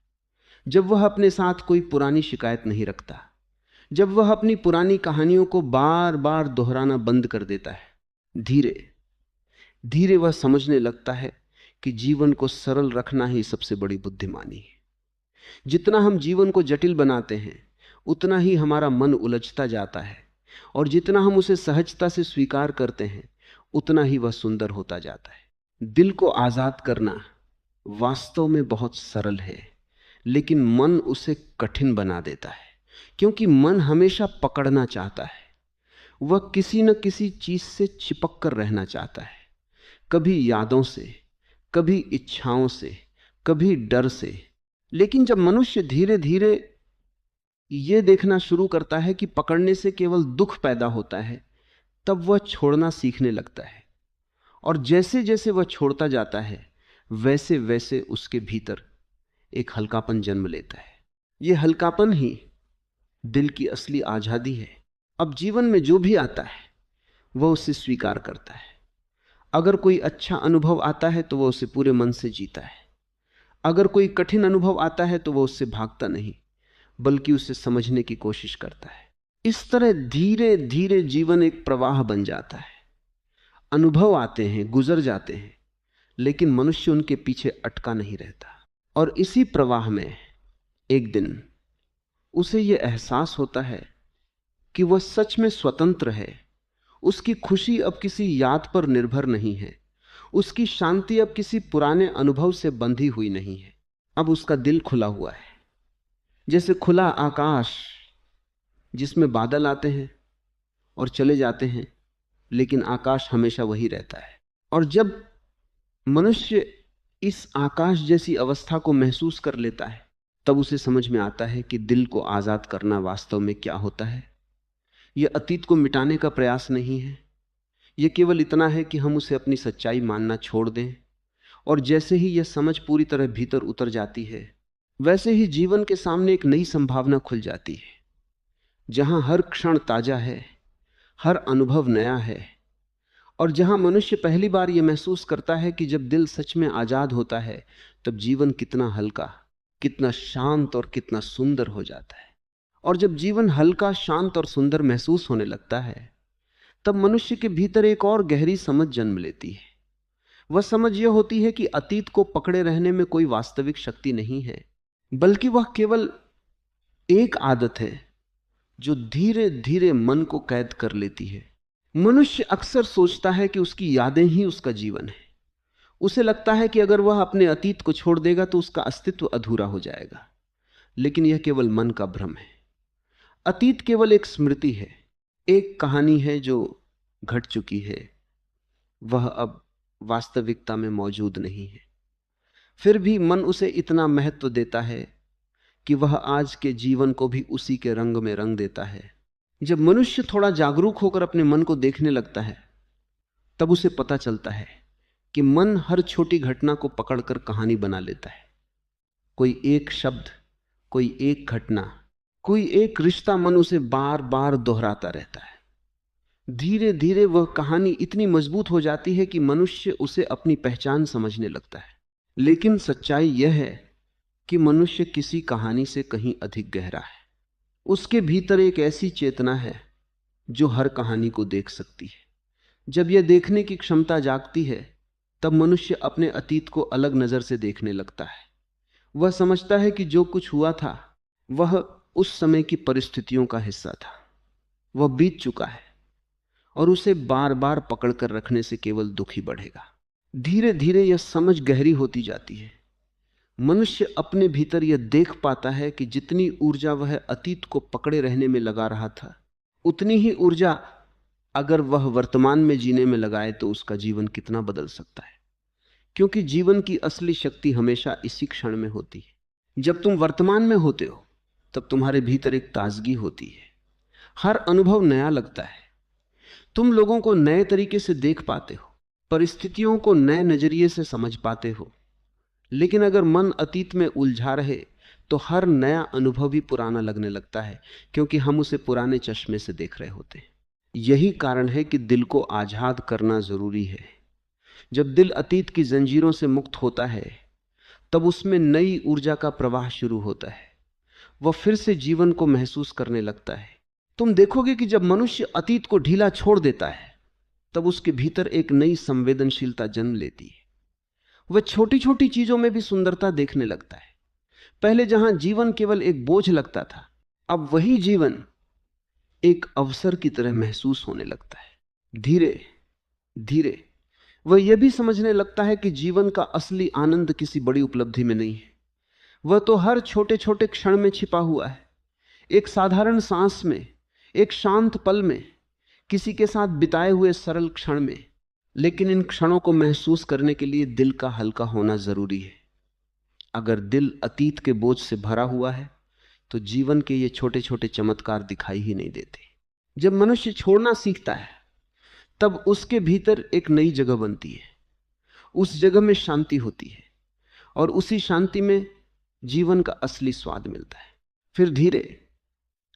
जब वह अपने साथ कोई पुरानी शिकायत नहीं रखता, जब वह अपनी पुरानी कहानियों को बार बार दोहराना बंद कर देता है। धीरे धीरे वह समझने लगता है कि जीवन को सरल रखना ही सबसे बड़ी बुद्धिमानी है। जितना हम जीवन को जटिल बनाते हैं, उतना ही हमारा मन उलझता जाता है, और जितना हम उसे सहजता से स्वीकार करते हैं, उतना ही वह सुंदर होता जाता है। दिल को आजाद करना वास्तव में बहुत सरल है, लेकिन मन उसे कठिन बना देता है, क्योंकि मन हमेशा पकड़ना चाहता है। वह किसी न किसी चीज से चिपक कर रहना चाहता है, कभी यादों से, कभी इच्छाओं से, कभी डर से। लेकिन जब मनुष्य धीरे धीरे यह देखना शुरू करता है कि पकड़ने से केवल दुख पैदा होता है, तब वह छोड़ना सीखने लगता है। और जैसे जैसे वह छोड़ता जाता है, वैसे वैसे उसके भीतर एक हल्कापन जन्म लेता है। यह हल्कापन ही दिल की असली आजादी है। अब जीवन में जो भी आता है, वह उसे स्वीकार करता है। अगर कोई अच्छा अनुभव आता है तो वह उसे पूरे मन से जीता है। अगर कोई कठिन अनुभव आता है तो वह उससे भागता नहीं, बल्कि उसे समझने की कोशिश करता है। इस तरह धीरे धीरे जीवन एक प्रवाह बन जाता है। अनुभव आते हैं, गुजर जाते हैं, लेकिन मनुष्य उनके पीछे अटका नहीं रहता। और इसी प्रवाह में एक दिन उसे यह एहसास होता है कि वह सच में स्वतंत्र है। उसकी खुशी अब किसी याद पर निर्भर नहीं है। उसकी शांति अब किसी पुराने अनुभव से बंधी हुई नहीं है। अब उसका दिल खुला हुआ है, जैसे खुला आकाश जिसमें बादल आते हैं और चले जाते हैं, लेकिन आकाश हमेशा वही रहता है। और जब मनुष्य इस आकाश जैसी अवस्था को महसूस कर लेता है, तब उसे समझ में आता है कि दिल को आजाद करना वास्तव में क्या होता है। यह अतीत को मिटाने का प्रयास नहीं है। यह केवल इतना है कि हम उसे अपनी सच्चाई मानना छोड़ दें, और जैसे ही यह समझ पूरी तरह भीतर उतर जाती है, वैसे ही जीवन के सामने एक नई संभावना खुल जाती है, जहां हर क्षण ताजा है, हर अनुभव नया है, और जहां मनुष्य पहली बार यह महसूस करता है कि जब दिल सच में आजाद होता है, तब जीवन कितना हल्का, कितना शांत और कितना सुंदर हो जाता है। और जब जीवन हल्का, शांत और सुंदर महसूस होने लगता है, तब मनुष्य के भीतर एक और गहरी समझ जन्म लेती है। वह समझ यह होती है कि अतीत को पकड़े रहने में कोई वास्तविक शक्ति नहीं है, बल्कि वह केवल एक आदत है जो धीरे धीरे मन को कैद कर लेती है। मनुष्य अक्सर सोचता है कि उसकी यादें ही उसका जीवन है। उसे लगता है कि अगर वह अपने अतीत को छोड़ देगा तो उसका अस्तित्व अधूरा हो जाएगा, लेकिन यह केवल मन का भ्रम है। अतीत केवल एक स्मृति है, एक कहानी है जो घट चुकी है, वह अब वास्तविकता में मौजूद नहीं है। फिर भी मन उसे इतना महत्व देता है कि वह आज के जीवन को भी उसी के रंग में रंग देता है। जब मनुष्य थोड़ा जागरूक होकर अपने मन को देखने लगता है, तब उसे पता चलता है कि मन हर छोटी घटना को पकड़कर कहानी बना लेता है। कोई एक शब्द, कोई एक घटना, कोई एक रिश्ता मन उसे बार बार दोहराता रहता है। धीरे धीरे वह कहानी इतनी मजबूत हो जाती है कि मनुष्य उसे अपनी पहचान समझने लगता है। लेकिन सच्चाई यह है कि मनुष्य किसी कहानी से कहीं अधिक गहरा है। उसके भीतर एक ऐसी चेतना है जो हर कहानी को देख सकती है। जब यह देखने की क्षमता जागती है, तब मनुष्य अपने अतीत को अलग नजर से देखने लगता है। वह समझता है कि जो कुछ हुआ था वह उस समय की परिस्थितियों का हिस्सा था, वह बीत चुका है और उसे बार बार पकड़कर रखने से केवल दुख ही बढ़ेगा। धीरे धीरे यह समझ गहरी होती जाती है। मनुष्य अपने भीतर यह देख पाता है कि जितनी ऊर्जा वह अतीत को पकड़े रहने में लगा रहा था, उतनी ही ऊर्जा अगर वह वर्तमान में जीने में लगाए तो उसका जीवन कितना बदल सकता है। क्योंकि जीवन की असली शक्ति हमेशा इसी क्षण में होती है। जब तुम वर्तमान में होते हो तब तुम्हारे भीतर एक ताजगी होती है। हर अनुभव नया लगता है। तुम लोगों को नए तरीके से देख पाते हो, परिस्थितियों को नए नजरिए से समझ पाते हो। लेकिन अगर मन अतीत में उलझा रहे तो हर नया अनुभव भी पुराना लगने लगता है, क्योंकि हम उसे पुराने चश्मे से देख रहे होते हैं। यही कारण है कि दिल को आजाद करना जरूरी है। जब दिल अतीत की जंजीरों से मुक्त होता है, तब उसमें नई ऊर्जा का प्रवाह शुरू होता है। वह फिर से जीवन को महसूस करने लगता है। तुम देखोगे कि जब मनुष्य अतीत को ढीला छोड़ देता है, तब उसके भीतर एक नई संवेदनशीलता जन्म लेती है। वह छोटी छोटी चीजों में भी सुंदरता देखने लगता है। पहले जहां जीवन केवल एक बोझ लगता था, अब वही जीवन एक अवसर की तरह महसूस होने लगता है। धीरे धीरे वह यह भी समझने लगता है कि जीवन का असली आनंद किसी बड़ी उपलब्धि में नहीं है, वह तो हर छोटे छोटे क्षण में छिपा हुआ है। एक साधारण सांस में, एक शांत पल में, किसी के साथ बिताए हुए सरल क्षण में। लेकिन इन क्षणों को महसूस करने के लिए दिल का हल्का होना जरूरी है। अगर दिल अतीत के बोझ से भरा हुआ है तो जीवन के ये छोटे छोटे चमत्कार दिखाई ही नहीं देते। जब मनुष्य छोड़ना सीखता है, तब उसके भीतर एक नई जगह बनती है। उस जगह में शांति होती है और उसी शांति में जीवन का असली स्वाद मिलता है। फिर धीरे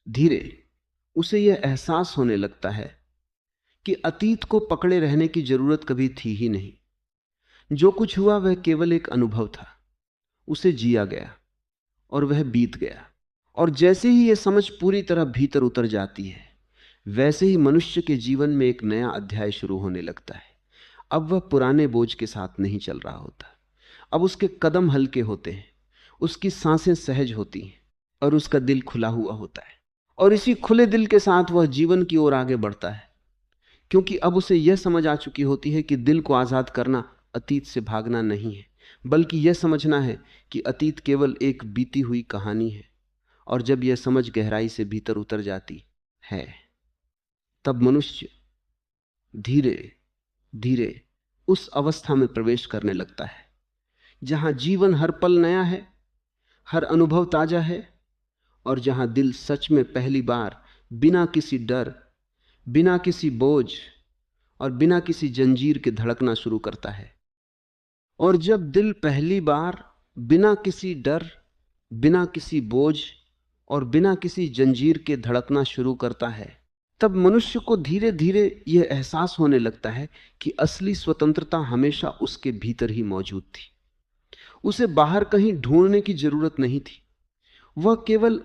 धीरे उसे यह एहसास होने लगता है कि अतीत को पकड़े रहने की जरूरत कभी थी ही नहीं। जो कुछ हुआ वह केवल एक अनुभव था, उसे जिया गया और वह बीत गया। और जैसे ही यह समझ पूरी तरह भीतर उतर जाती है, वैसे ही मनुष्य के जीवन में एक नया अध्याय शुरू होने लगता है। अब वह पुराने बोझ के साथ नहीं चल रहा होता। अब उसके कदम हल्के होते हैं, उसकी सांसें सहज होती हैं और उसका दिल खुला हुआ होता है। और इसी खुले दिल के साथ वह जीवन की ओर आगे बढ़ता है, क्योंकि अब उसे यह समझ आ चुकी होती है कि दिल को आजाद करना अतीत से भागना नहीं है, बल्कि यह समझना है कि अतीत केवल एक बीती हुई कहानी है। और जब यह समझ गहराई से भीतर उतर जाती है, तब मनुष्य धीरे धीरे उस अवस्था में प्रवेश करने लगता है जहां जीवन हर पल नया है, हर अनुभव ताजा है, और जहां दिल सच में पहली बार बिना किसी डर, बिना किसी बोझ और बिना किसी जंजीर के धड़कना शुरू करता है। और जब दिल पहली बार बिना किसी डर, बिना किसी बोझ और बिना किसी जंजीर के धड़कना शुरू करता है, तब मनुष्य को धीरे धीरे यह एहसास होने लगता है कि असली स्वतंत्रता हमेशा उसके भीतर ही मौजूद थी। उसे बाहर कहीं ढूंढने की जरूरत नहीं थी। वह केवल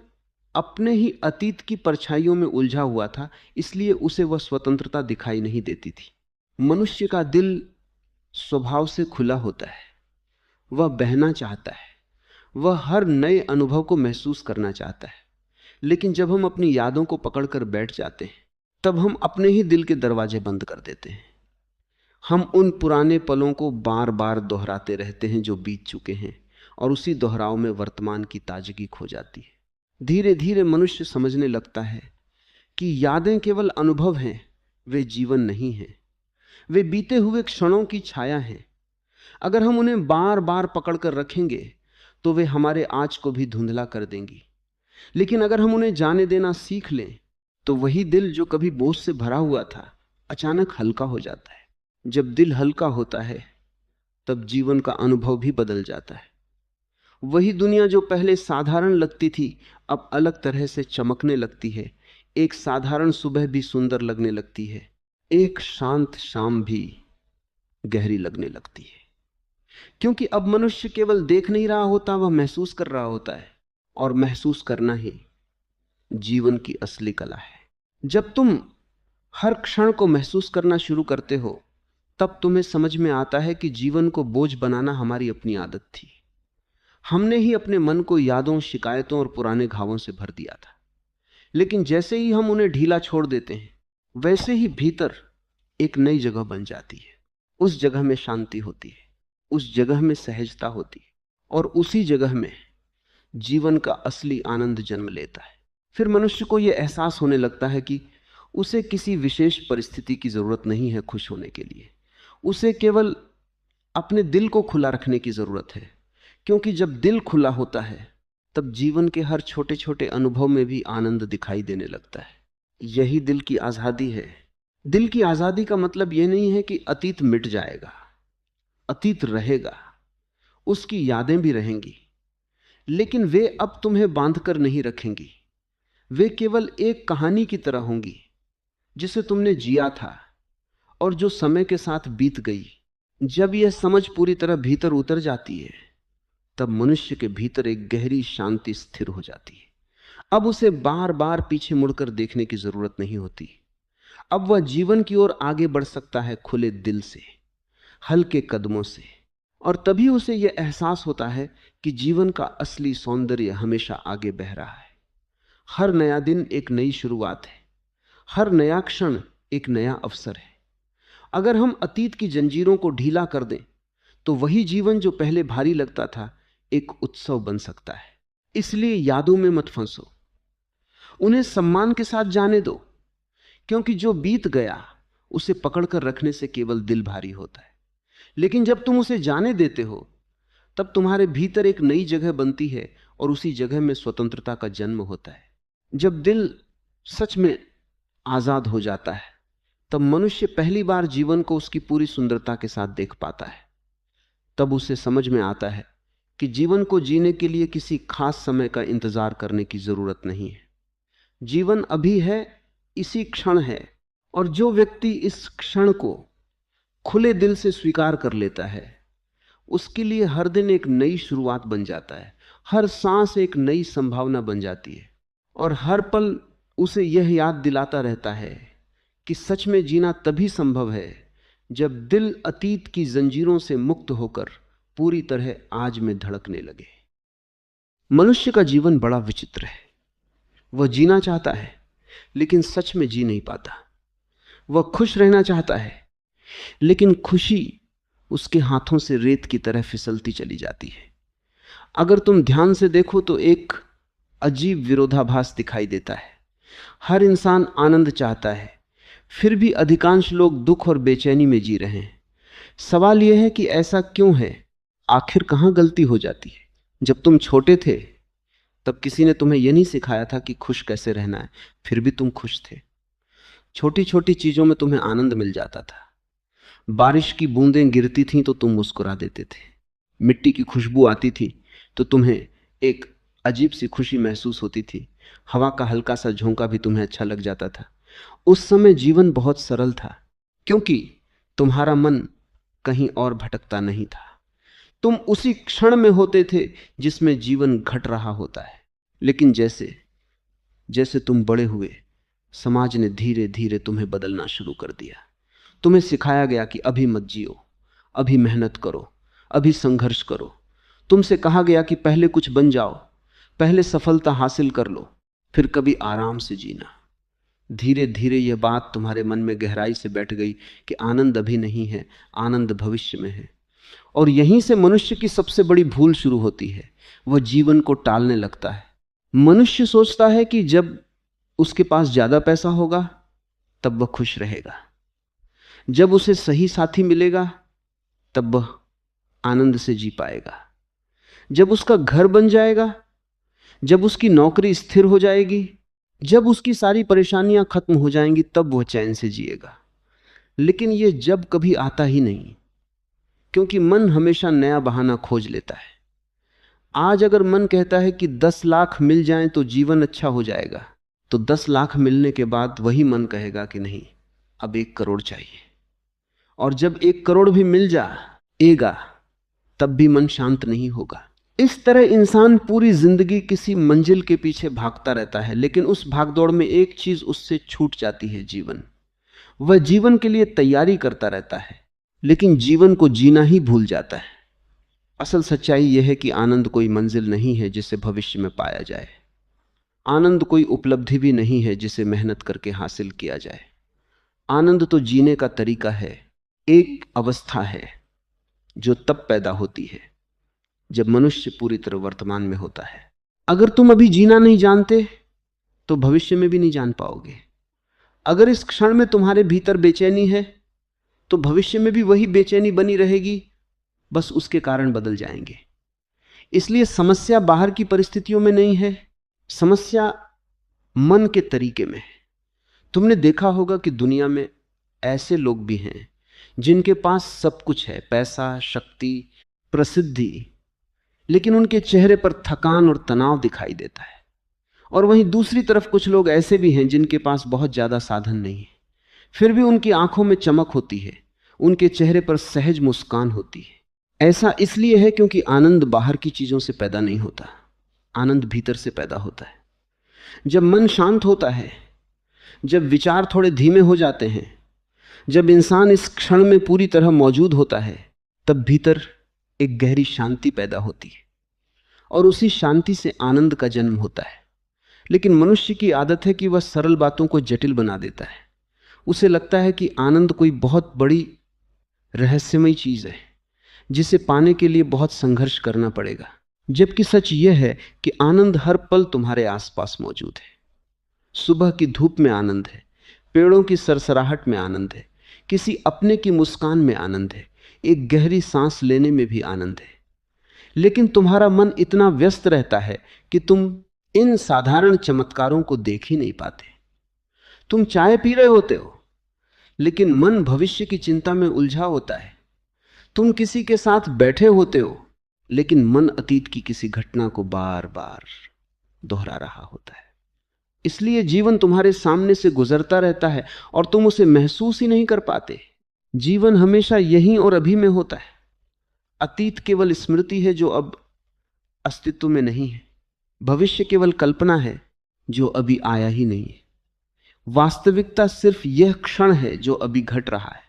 अपने ही अतीत की परछाइयों में उलझा हुआ था, इसलिए उसे वह स्वतंत्रता दिखाई नहीं देती थी। मनुष्य का दिल स्वभाव से खुला होता है। वह बहना चाहता है, वह हर नए अनुभव को महसूस करना चाहता है। लेकिन जब हम अपनी यादों को पकड़कर बैठ जाते हैं, तब हम अपने ही दिल के दरवाजे बंद कर देते हैं। हम उन पुराने पलों को बार बार दोहराते रहते हैं जो बीत चुके हैं, और उसी दोहराव में वर्तमान की ताजगी खो जाती है। धीरे धीरे मनुष्य समझने लगता है कि यादें केवल अनुभव हैं, वे जीवन नहीं हैं। वे बीते हुए क्षणों की छाया हैं। अगर हम उन्हें बार बार पकड़कर रखेंगे तो वे हमारे आज को भी धुंधला कर देंगी। लेकिन अगर हम उन्हें जाने देना सीख लें तो वही दिल जो कभी बोझ से भरा हुआ था अचानक हल्का हो जाता है। जब दिल हल्का होता है तब जीवन का अनुभव भी बदल जाता है। वही दुनिया जो पहले साधारण लगती थी अब अलग तरह से चमकने लगती है। एक साधारण सुबह भी सुंदर लगने लगती है, एक शांत शाम भी गहरी लगने लगती है। क्योंकि अब मनुष्य केवल देख नहीं रहा होता, वह महसूस कर रहा होता है। और महसूस करना ही जीवन की असली कला है। जब तुम हर क्षण को महसूस करना शुरू करते हो, तब तुम्हें समझ में आता है कि जीवन को बोझ बनाना हमारी अपनी आदत थी। हमने ही अपने मन को यादों, शिकायतों और पुराने घावों से भर दिया था। लेकिन जैसे ही हम उन्हें ढीला छोड़ देते हैं, वैसे ही भीतर एक नई जगह बन जाती है। उस जगह में शांति होती है, उस जगह में सहजता होती है, और उसी जगह में जीवन का असली आनंद जन्म लेता है। फिर मनुष्य को यह एहसास होने लगता है कि उसे किसी विशेष परिस्थिति की जरूरत नहीं है खुश होने के लिए। उसे केवल अपने दिल को खुला रखने की जरूरत है, क्योंकि जब दिल खुला होता है तब जीवन के हर छोटे छोटे अनुभव में भी आनंद दिखाई देने लगता है। यही दिल की आजादी है। दिल की आजादी का मतलब यह नहीं है कि अतीत मिट जाएगा। अतीत रहेगा, उसकी यादें भी रहेंगी, लेकिन वे अब तुम्हें बांधकर नहीं रखेंगी। वे केवल एक कहानी की तरह होंगी जिसे तुमने जिया था और जो समय के साथ बीत गई। जब यह समझ पूरी तरह भीतर उतर जाती है, तब मनुष्य के भीतर एक गहरी शांति स्थिर हो जाती है। अब उसे बार बार पीछे मुड़कर देखने की जरूरत नहीं होती। अब वह जीवन की ओर आगे बढ़ सकता है खुले दिल से, हल्के कदमों से। और तभी उसे यह एहसास होता है कि जीवन का असली सौंदर्य हमेशा आगे बह रहा है। हर नया दिन एक नई शुरुआत है, हर नया क्षण एक नया अवसर है। अगर हम अतीत की जंजीरों को ढीला कर दें, तो वही जीवन जो पहले भारी लगता था एक उत्सव बन सकता है। इसलिए यादों में मत फंसो, उन्हें सम्मान के साथ जाने दो, क्योंकि जो बीत गया उसे पकड़कर रखने से केवल दिल भारी होता है। लेकिन जब तुम उसे जाने देते हो, तब तुम्हारे भीतर एक नई जगह बनती है और उसी जगह में स्वतंत्रता का जन्म होता है। जब दिल सच में आजाद हो जाता है, तब मनुष्य पहली बार जीवन को उसकी पूरी सुंदरता के साथ देख पाता है। तब उसे समझ में आता है कि जीवन को जीने के लिए किसी खास समय का इंतजार करने की जरूरत नहीं है। जीवन अभी है, इसी क्षण है। और जो व्यक्ति इस क्षण को खुले दिल से स्वीकार कर लेता है, उसके लिए हर दिन एक नई शुरुआत बन जाता है। हर सांस एक नई संभावना बन जाती है, और हर पल उसे यह याद दिलाता रहता है कि सच में जीना तभी संभव है जब दिल अतीत की जंजीरों से मुक्त होकर पूरी तरह आज में धड़कने लगे। मनुष्य का जीवन बड़ा विचित्र है। वह जीना चाहता है, लेकिन सच में जी नहीं पाता। वह खुश रहना चाहता है, लेकिन खुशी उसके हाथों से रेत की तरह फिसलती चली जाती है। अगर तुम ध्यान से देखो तो एक अजीब विरोधाभास दिखाई देता है। हर इंसान आनंद चाहता है, फिर भी अधिकांश लोग दुख और बेचैनी में जी रहे हैं। सवाल यह है कि ऐसा क्यों है? आखिर कहां गलती हो जाती है? जब तुम छोटे थे, तब किसी ने तुम्हें यह नहीं सिखाया था कि खुश कैसे रहना है, फिर भी तुम खुश थे। छोटी छोटी चीजों में तुम्हें आनंद मिल जाता था। बारिश की बूंदें गिरती थीं तो तुम मुस्कुरा देते थे। मिट्टी की खुशबू आती थी तो तुम्हें एक अजीब सी खुशी महसूस होती थी। हवा का हल्का सा झोंका भी तुम्हें अच्छा लग जाता था। उस समय जीवन बहुत सरल था, क्योंकि तुम्हारा मन कहीं और भटकता नहीं था। तुम उसी क्षण में होते थे जिसमें जीवन घट रहा होता है। लेकिन जैसे जैसे तुम बड़े हुए, समाज ने धीरे धीरे तुम्हें बदलना शुरू कर दिया। तुम्हें सिखाया गया कि अभी मत जियो, अभी मेहनत करो, अभी संघर्ष करो। तुमसे कहा गया कि पहले कुछ बन जाओ, पहले सफलता हासिल कर लो, फिर कभी आराम से जीना। धीरे धीरे यह बात तुम्हारे मन में गहराई से बैठ गई कि आनंद अभी नहीं है, आनंद भविष्य में है। और यहीं से मनुष्य की सबसे बड़ी भूल शुरू होती है। वह जीवन को टालने लगता है। मनुष्य सोचता है कि जब उसके पास ज्यादा पैसा होगा तब वह खुश रहेगा, जब उसे सही साथी मिलेगा तब वह आनंद से जी पाएगा, जब उसका घर बन जाएगा, जब उसकी नौकरी स्थिर हो जाएगी, जब उसकी सारी परेशानियां खत्म हो जाएंगी, तब वह चैन से जिएगा। लेकिन यह जब कभी आता ही नहीं, क्योंकि मन हमेशा नया बहाना खोज लेता है। आज अगर मन कहता है कि 10 लाख मिल जाएं तो जीवन अच्छा हो जाएगा, तो 10 लाख मिलने के बाद वही मन कहेगा कि नहीं, अब 1 करोड़ चाहिए। और जब 1 करोड़ भी मिल जाएगा, तब भी मन शांत नहीं होगा, इस तरह इंसान पूरी जिंदगी किसी मंजिल के पीछे भागता रहता है, लेकिन उस भागदौड़ में एक चीज उससे छूट जाती है, जीवन। वह जीवन के लिए तैयारी करता रहता है, लेकिन जीवन को जीना ही भूल जाता है। असल सच्चाई यह है कि आनंद कोई मंजिल नहीं है जिसे भविष्य में पाया जाए। आनंद कोई उपलब्धि भी नहीं है जिसे मेहनत करके हासिल किया जाए। आनंद तो जीने का तरीका है, एक अवस्था है जो तब पैदा होती है जब मनुष्य पूरी तरह वर्तमान में होता है। अगर तुम अभी जीना नहीं जानते तो भविष्य में भी नहीं जान पाओगे। अगर इस क्षण में तुम्हारे भीतर बेचैनी है तो भविष्य में भी वही बेचैनी बनी रहेगी, बस उसके कारण बदल जाएंगे। इसलिए समस्या बाहर की परिस्थितियों में नहीं है, समस्या मन के तरीके में है। तुमने देखा होगा कि दुनिया में ऐसे लोग भी हैं जिनके पास सब कुछ है, पैसा, शक्ति, प्रसिद्धि, लेकिन उनके चेहरे पर थकान और तनाव दिखाई देता है। और वहीं दूसरी तरफ कुछ लोग ऐसे भी हैं जिनके पास बहुत ज्यादा साधन नहीं है, फिर भी उनकी आंखों में चमक होती है, उनके चेहरे पर सहज मुस्कान होती है। ऐसा इसलिए है क्योंकि आनंद बाहर की चीजों से पैदा नहीं होता, आनंद भीतर से पैदा होता है। जब मन शांत होता है, जब विचार थोड़े धीमे हो जाते हैं, जब इंसान इस क्षण में पूरी तरह मौजूद होता है, तब भीतर एक गहरी शांति पैदा होती है और उसी शांति से आनंद का जन्म होता है। लेकिन मनुष्य की आदत है कि वह सरल बातों को जटिल बना देता है। उसे लगता है कि आनंद कोई बहुत बड़ी रहस्यमय चीज है जिसे पाने के लिए बहुत संघर्ष करना पड़ेगा, जबकि सच यह है कि आनंद हर पल तुम्हारे आसपास मौजूद है। सुबह की धूप में आनंद है, पेड़ों की सरसराहट में आनंद है, किसी अपने की मुस्कान में आनंद है, एक गहरी सांस लेने में भी आनंद है। लेकिन तुम्हारा मन इतना व्यस्त रहता है कि तुम इन साधारण चमत्कारों को देख ही नहीं पाते। तुम चाय पी रहे होते हो, लेकिन मन भविष्य की चिंता में उलझा होता है। तुम किसी के साथ बैठे होते हो, लेकिन मन अतीत की किसी घटना को बार बार दोहरा रहा होता है। इसलिए जीवन तुम्हारे सामने से गुजरता रहता है और तुम उसे महसूस ही नहीं कर पाते। जीवन हमेशा यहीं और अभी में होता है। अतीत केवल स्मृति है जो अब अस्तित्व में नहीं है। भविष्य केवल कल्पना है जो अभी आया ही नहीं है। वास्तविकता सिर्फ यह क्षण है जो अभी घट रहा है।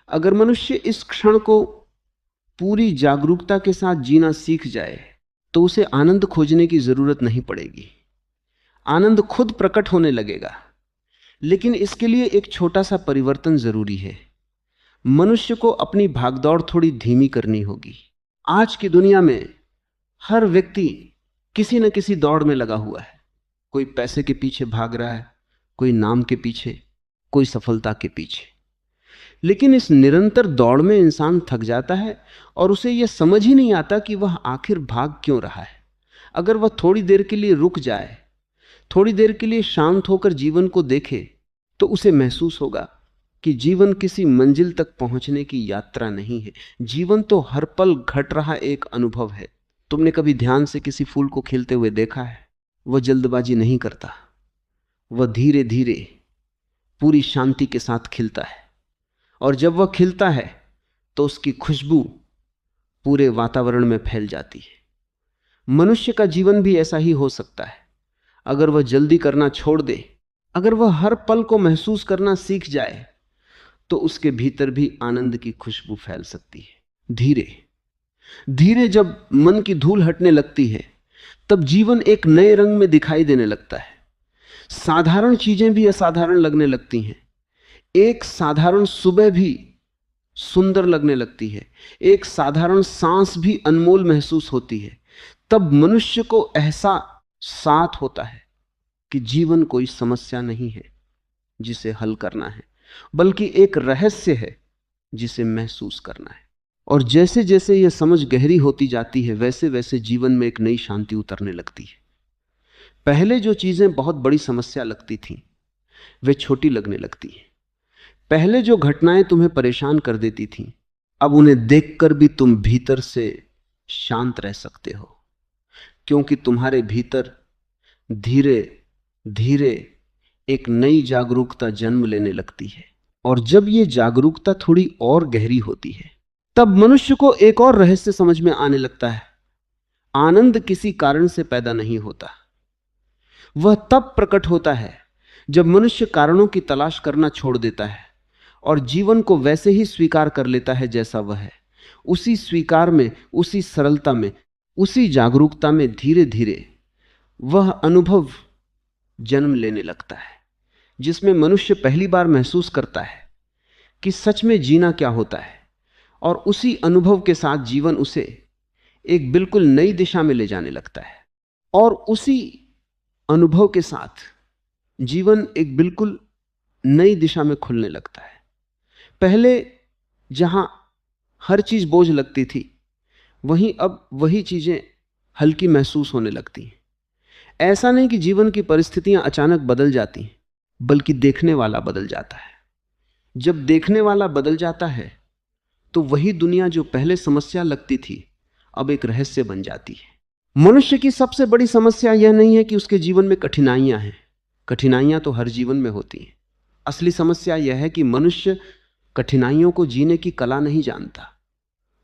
अगर मनुष्य इस क्षण को पूरी जागरूकता के साथ जीना सीख जाए तो उसे आनंद खोजने की जरूरत नहीं पड़ेगी। आनंद खुद प्रकट होने लगेगा। लेकिन इसके लिए एक छोटा सा परिवर्तन जरूरी है। मनुष्य को अपनी भागदौड़ थोड़ी धीमी करनी होगी। आज की दुनिया में हर व्यक्ति किसी न किसी दौड़ में लगा हुआ है। कोई पैसे के पीछे भाग रहा है, कोई नाम के पीछे, कोई सफलता के पीछे। लेकिन इस निरंतर दौड़ में इंसान थक जाता है और उसे यह समझ ही नहीं आता कि वह आखिर भाग क्यों रहा है। अगर वह थोड़ी देर के लिए रुक जाए, थोड़ी देर के लिए शांत होकर जीवन को देखे, तो उसे महसूस होगा कि जीवन किसी मंजिल तक पहुंचने की यात्रा नहीं है। जीवन तो हर पल घट रहा एक अनुभव है। तुमने कभी ध्यान से किसी फूल को खिलते हुए देखा है? वह जल्दबाजी नहीं करता, वह धीरे धीरे पूरी शांति के साथ खिलता है। और जब वह खिलता है तो उसकी खुशबू पूरे वातावरण में फैल जाती है। मनुष्य का जीवन भी ऐसा ही हो सकता है। अगर वह जल्दी करना छोड़ दे, अगर वह हर पल को महसूस करना सीख जाए, तो उसके भीतर भी आनंद की खुशबू फैल सकती है। धीरे धीरे जब मन की धूल हटने लगती है, तब जीवन एक नए रंग में दिखाई देने लगता है। साधारण चीजें भी असाधारण लगने लगती हैं। एक साधारण सुबह भी सुंदर लगने लगती है। एक साधारण सांस भी अनमोल महसूस होती है। तब मनुष्य को एहसास होता है कि जीवन कोई समस्या नहीं है जिसे हल करना है, बल्कि एक रहस्य है जिसे महसूस करना है। और जैसे जैसे यह समझ गहरी होती जाती है, वैसे वैसे जीवन में एक नई शांति उतरने लगती है। पहले जो चीजें बहुत बड़ी समस्या लगती थीं, वे छोटी लगने लगती हैं। पहले जो घटनाएं तुम्हें परेशान कर देती थीं, अब उन्हें देखकर भी तुम भीतर से शांत रह सकते हो, क्योंकि तुम्हारे भीतर धीरे धीरे एक नई जागरूकता जन्म लेने लगती है। और जब ये जागरूकता थोड़ी और गहरी होती है, तब मनुष्य को एक और रहस्य समझ में आने लगता है। आनंद किसी कारण से पैदा नहीं होता, वह तब प्रकट होता है जब मनुष्य कारणों की तलाश करना छोड़ देता है और जीवन को वैसे ही स्वीकार कर लेता है जैसा वह है। उसी स्वीकार में, उसी सरलता में, उसी जागरूकता में धीरे धीरे वह अनुभव जन्म लेने लगता है जिसमें मनुष्य पहली बार महसूस करता है कि सच में जीना क्या होता है, और उसी अनुभव के साथ जीवन उसे एक बिल्कुल नई दिशा में ले जाने लगता है, और उसी अनुभव के साथ जीवन एक बिल्कुल नई दिशा में खुलने लगता है। पहले जहां हर चीज बोझ लगती थी, वहीं अब वही चीजें हल्की महसूस होने लगती हैं। ऐसा नहीं कि जीवन की परिस्थितियां अचानक बदल जाती हैं, बल्कि देखने वाला बदल जाता है। जब देखने वाला बदल जाता है तो वही दुनिया जो पहले समस्या लगती थी अब एक रहस्य बन जाती है। मनुष्य की सबसे बड़ी समस्या यह नहीं है कि उसके जीवन में कठिनाइयां हैं, कठिनाइयां तो हर जीवन में होती हैं। असली समस्या यह है कि मनुष्य कठिनाइयों को जीने की कला नहीं जानता।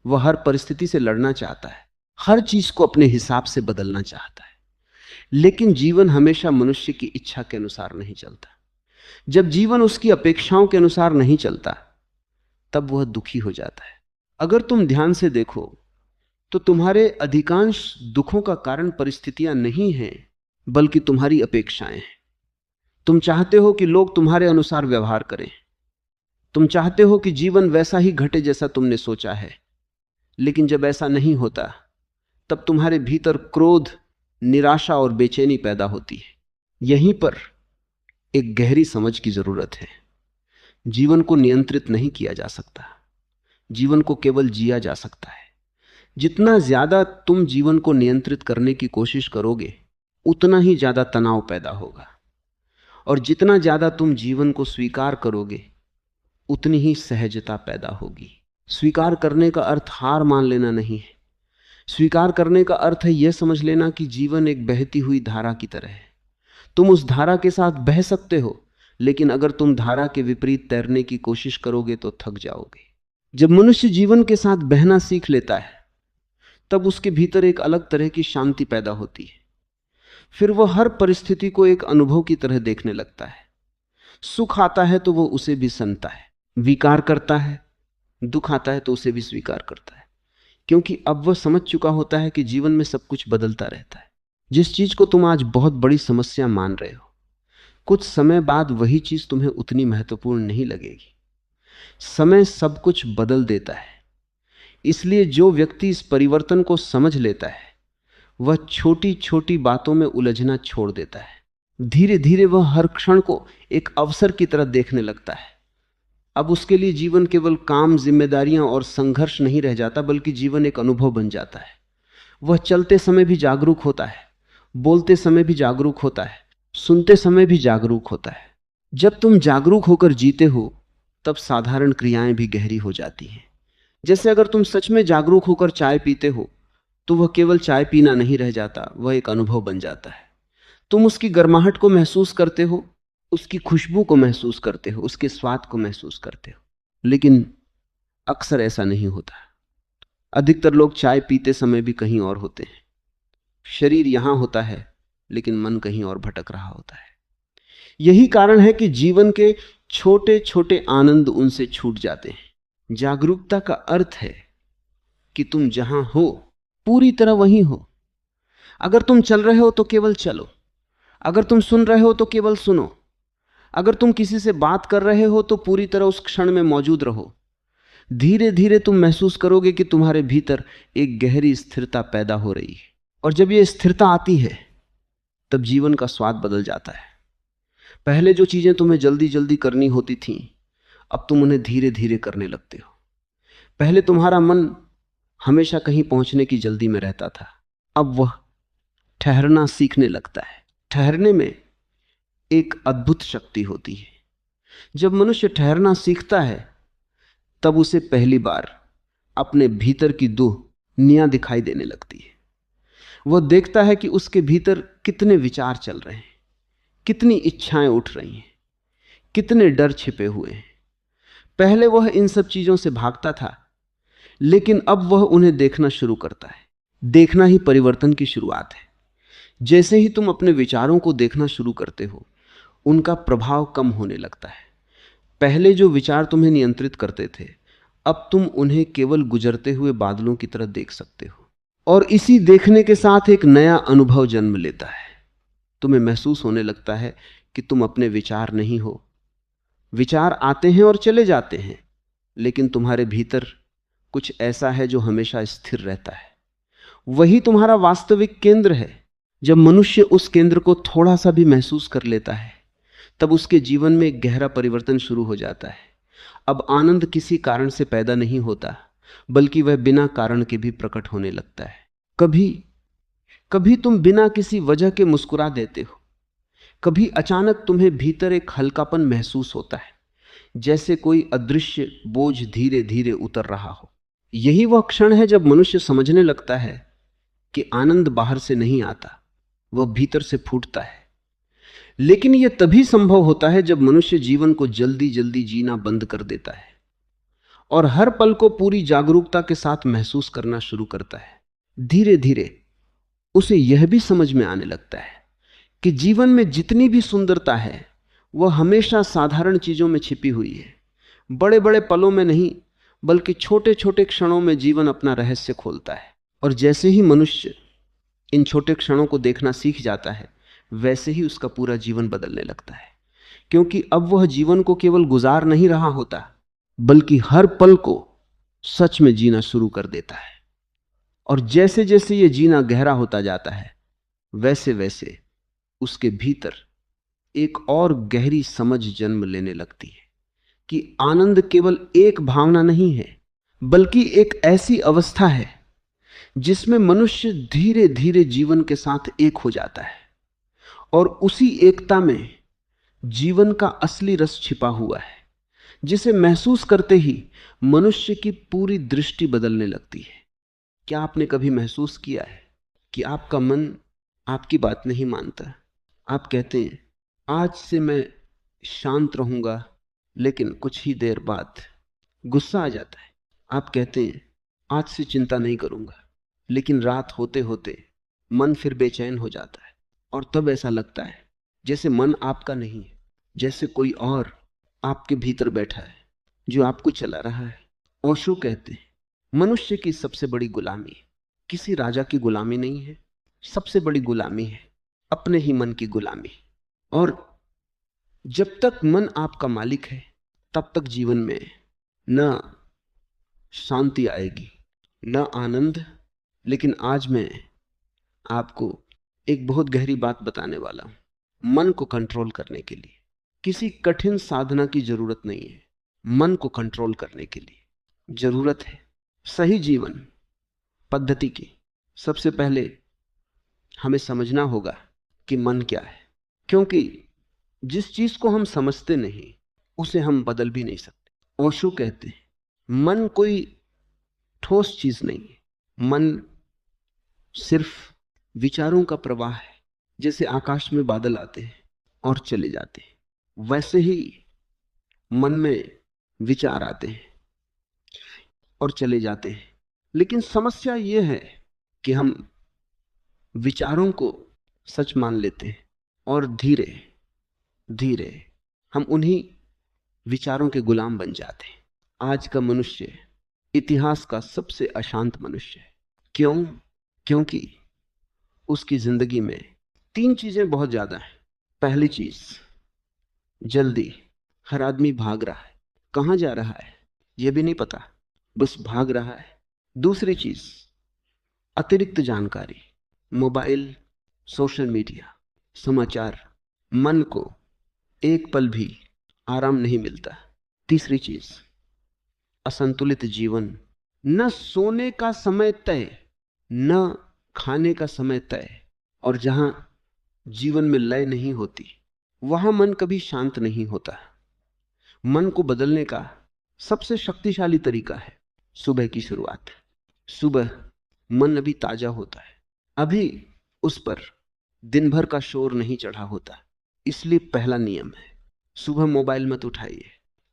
वह हर परिस्थिति से लड़ना चाहता है, हर चीज को अपने हिसाब से बदलना चाहता है, लेकिन जीवन हमेशा मनुष्य की इच्छा के अनुसार नहीं चलता। जब जीवन उसकी अपेक्षाओं के अनुसार नहीं चलता तब वह दुखी हो जाता है। अगर तुम ध्यान से देखो तो तुम्हारे अधिकांश दुखों का कारण परिस्थितियां नहीं हैं, बल्कि तुम्हारी अपेक्षाएं हैं। तुम चाहते हो कि लोग तुम्हारे अनुसार व्यवहार करें, तुम चाहते हो कि जीवन वैसा ही घटे जैसा तुमने सोचा है, लेकिन जब ऐसा नहीं होता तब तुम्हारे भीतर क्रोध, निराशा और बेचैनी पैदा होती है। यहीं पर एक गहरी समझ की जरूरत है। जीवन को नियंत्रित नहीं किया जा सकता, जीवन को केवल जिया जा सकता है। जितना ज्यादा तुम जीवन को नियंत्रित करने की कोशिश करोगे उतना ही ज्यादा तनाव पैदा होगा, और जितना ज्यादा तुम जीवन को स्वीकार करोगे उतनी ही सहजता पैदा होगी। स्वीकार करने का अर्थ हार मान लेना नहीं है। स्वीकार करने का अर्थ है यह समझ लेना कि जीवन एक बहती हुई धारा की तरह है। तुम उस धारा के साथ बह सकते हो, लेकिन अगर तुम धारा के विपरीत तैरने की कोशिश करोगे तो थक जाओगे। जब मनुष्य जीवन के साथ बहना सीख लेता है तब उसके भीतर एक अलग तरह की शांति पैदा होती है। फिर वह हर परिस्थिति को एक अनुभव की तरह देखने लगता है। सुख आता है तो वह उसे भी सनता है, विकार करता है, दुख आता है तो उसे भी स्वीकार करता है, क्योंकि अब वह समझ चुका होता है कि जीवन में सब कुछ बदलता रहता है। जिस चीज को तुम आज बहुत बड़ी समस्या मान रहे हो, कुछ समय बाद वही चीज तुम्हें उतनी महत्वपूर्ण नहीं लगेगी। समय सब कुछ बदल देता है। इसलिए जो व्यक्ति इस परिवर्तन को समझ लेता है वह छोटी छोटी बातों में उलझना छोड़ देता है। धीरे धीरे वह हर क्षण को एक अवसर की तरह देखने लगता है। अब उसके लिए जीवन केवल काम, जिम्मेदारियां और संघर्ष नहीं रह जाता, बल्कि जीवन एक अनुभव बन जाता है। वह चलते समय भी जागरूक होता है, बोलते समय भी जागरूक होता है, सुनते समय भी जागरूक होता है। जब तुम जागरूक होकर जीते हो तब साधारण क्रियाएं भी गहरी हो जाती हैं। जैसे अगर तुम सच में जागरूक होकर चाय पीते हो तो वह केवल चाय पीना नहीं रह जाता, वह एक अनुभव बन जाता है। तुम उसकी गर्माहट को महसूस करते हो, उसकी खुशबू को महसूस करते हो, उसके स्वाद को महसूस करते हो। लेकिन अक्सर ऐसा नहीं होता। अधिकतर लोग चाय पीते समय भी कहीं और होते हैं। शरीर यहां होता है लेकिन मन कहीं और भटक रहा होता है। यही कारण है कि जीवन के छोटे छोटे आनंद उनसे छूट जाते हैं। जागरूकता का अर्थ है कि तुम जहां हो पूरी तरह वहीं हो। अगर तुम चल रहे हो तो केवल चलो, अगर तुम सुन रहे हो तो केवल सुनो, अगर तुम किसी से बात कर रहे हो तो पूरी तरह उस क्षण में मौजूद रहो। धीरे धीरे तुम महसूस करोगे कि तुम्हारे भीतर एक गहरी स्थिरता पैदा हो रही है, और जब यह स्थिरता आती है तब जीवन का स्वाद बदल जाता है। पहले जो चीजें तुम्हें जल्दी जल्दी करनी होती थीं, अब तुम उन्हें धीरे धीरे करने लगते हो। पहले तुम्हारा मन हमेशा कहीं पहुंचने की जल्दी में रहता था, अब वह ठहरना सीखने लगता है। ठहरने में एक अद्भुत शक्ति होती है। जब मनुष्य ठहरना सीखता है तब उसे पहली बार अपने भीतर की दुनिया दिखाई देने लगती है। वह देखता है कि उसके भीतर कितने विचार चल रहे हैं, कितनी इच्छाएं उठ रही हैं, कितने डर छिपे हुए हैं। पहले वह इन सब चीजों से भागता था, लेकिन अब वह उन्हें देखना शुरू करता है। देखना ही परिवर्तन की शुरुआत है। जैसे ही तुम अपने विचारों को देखना शुरू करते हो, उनका प्रभाव कम होने लगता है। पहले जो विचार तुम्हें नियंत्रित करते थे, अब तुम उन्हें केवल गुजरते हुए बादलों की तरह देख सकते हो। और इसी देखने के साथ एक नया अनुभव जन्म लेता है। तुम्हें महसूस होने लगता है कि तुम अपने विचार नहीं हो। विचार आते हैं और चले जाते हैं, लेकिन तुम्हारे भीतर कुछ ऐसा है जो हमेशा स्थिर रहता है। वही तुम्हारा वास्तविक केंद्र है। जब मनुष्य उस केंद्र को थोड़ा सा भी महसूस कर लेता है, तब उसके जीवन में एक गहरा परिवर्तन शुरू हो जाता है। अब आनंद किसी कारण से पैदा नहीं होता, बल्कि वह बिना कारण के भी प्रकट होने लगता है। कभी कभी तुम बिना किसी वजह के मुस्कुरा देते हो। कभी अचानक तुम्हें भीतर एक हल्कापन महसूस होता है, जैसे कोई अदृश्य बोझ धीरे धीरे उतर रहा हो। यही वह क्षण है जब मनुष्य समझने लगता है कि आनंद बाहर से नहीं आता, वह भीतर से फूटता है। लेकिन यह तभी संभव होता है जब मनुष्य जीवन को जल्दी जल्दी जीना बंद कर देता है और हर पल को पूरी जागरूकता के साथ महसूस करना शुरू करता है। धीरे धीरे उसे यह भी समझ में आने लगता है कि जीवन में जितनी भी सुंदरता है, वह हमेशा साधारण चीजों में छिपी हुई है। बड़े बड़े पलों में नहीं, बल्कि छोटे छोटे क्षणों में जीवन अपना रहस्य खोलता है। और जैसे ही मनुष्य इन छोटे क्षणों को देखना सीख जाता है, वैसे ही उसका पूरा जीवन बदलने लगता है। क्योंकि अब वह जीवन को केवल गुजार नहीं रहा होता, बल्कि हर पल को सच में जीना शुरू कर देता है। और जैसे जैसे ये जीना गहरा होता जाता है, वैसे वैसे उसके भीतर एक और गहरी समझ जन्म लेने लगती है कि आनंद केवल एक भावना नहीं है, बल्कि एक ऐसी अवस्था है जिसमें मनुष्य धीरे धीरे जीवन के साथ एक हो जाता है। और उसी एकता में जीवन का असली रस छिपा हुआ है, जिसे महसूस करते ही मनुष्य की पूरी दृष्टि बदलने लगती है। क्या आपने कभी महसूस किया है कि आपका मन आपकी बात नहीं मानता? आप कहते हैं, आज से मैं शांत रहूंगा, लेकिन कुछ ही देर बाद गुस्सा आ जाता है। आप कहते हैं, आज से चिंता नहीं करूंगा, लेकिन रात होते होते मन फिर बेचैन हो जाता है। और तब ऐसा लगता है जैसे मन आपका नहीं है, जैसे कोई और आपके भीतर बैठा है जो आपको चला रहा है। ओशो कहते हैं, मनुष्य की सबसे बड़ी गुलामी किसी राजा की गुलामी नहीं है, सबसे बड़ी गुलामी है अपने ही मन की गुलामी। और जब तक मन आपका मालिक है, तब तक जीवन में न शांति आएगी, न आनंद। लेकिन आज मैं आपको एक बहुत गहरी बात बताने वाला हूं। मन को कंट्रोल करने के लिए किसी कठिन साधना की जरूरत नहीं है। मन को कंट्रोल करने के लिए जरूरत है सही जीवन पद्धति की। सबसे पहले हमें समझना होगा कि मन क्या है, क्योंकि जिस चीज को हम समझते नहीं, उसे हम बदल भी नहीं सकते। ओशो कहते हैं, मन कोई ठोस चीज नहीं है। मन सिर्फ विचारों का प्रवाह है। जैसे आकाश में बादल आते हैं और चले जाते हैं, वैसे ही मन में विचार आते हैं और चले जाते हैं। लेकिन समस्या यह है कि हम विचारों को सच मान लेते हैं और धीरे धीरे हम उन्हीं विचारों के गुलाम बन जाते हैं। आज का मनुष्य इतिहास का सबसे अशांत मनुष्य है। क्यों? क्योंकि उसकी जिंदगी में तीन चीजें बहुत ज्यादा हैं। पहली चीज, जल्दी। हर आदमी भाग रहा है, कहां जा रहा है यह भी नहीं पता, बस भाग रहा है। दूसरी चीज, अतिरिक्त जानकारी, मोबाइल, सोशल मीडिया, समाचार। मन को एक पल भी आराम नहीं मिलता। तीसरी चीज, असंतुलित जीवन। न सोने का समय तय, न खाने का समय तय। और जहां जीवन में लय नहीं होती, वहां मन कभी शांत नहीं होता। मन को बदलने का सबसे शक्तिशाली तरीका है सुबह की शुरुआत। सुबह मन अभी ताजा होता है, अभी उस पर दिन भर का शोर नहीं चढ़ा होता। इसलिए पहला नियम है, सुबह मोबाइल मत उठाइए।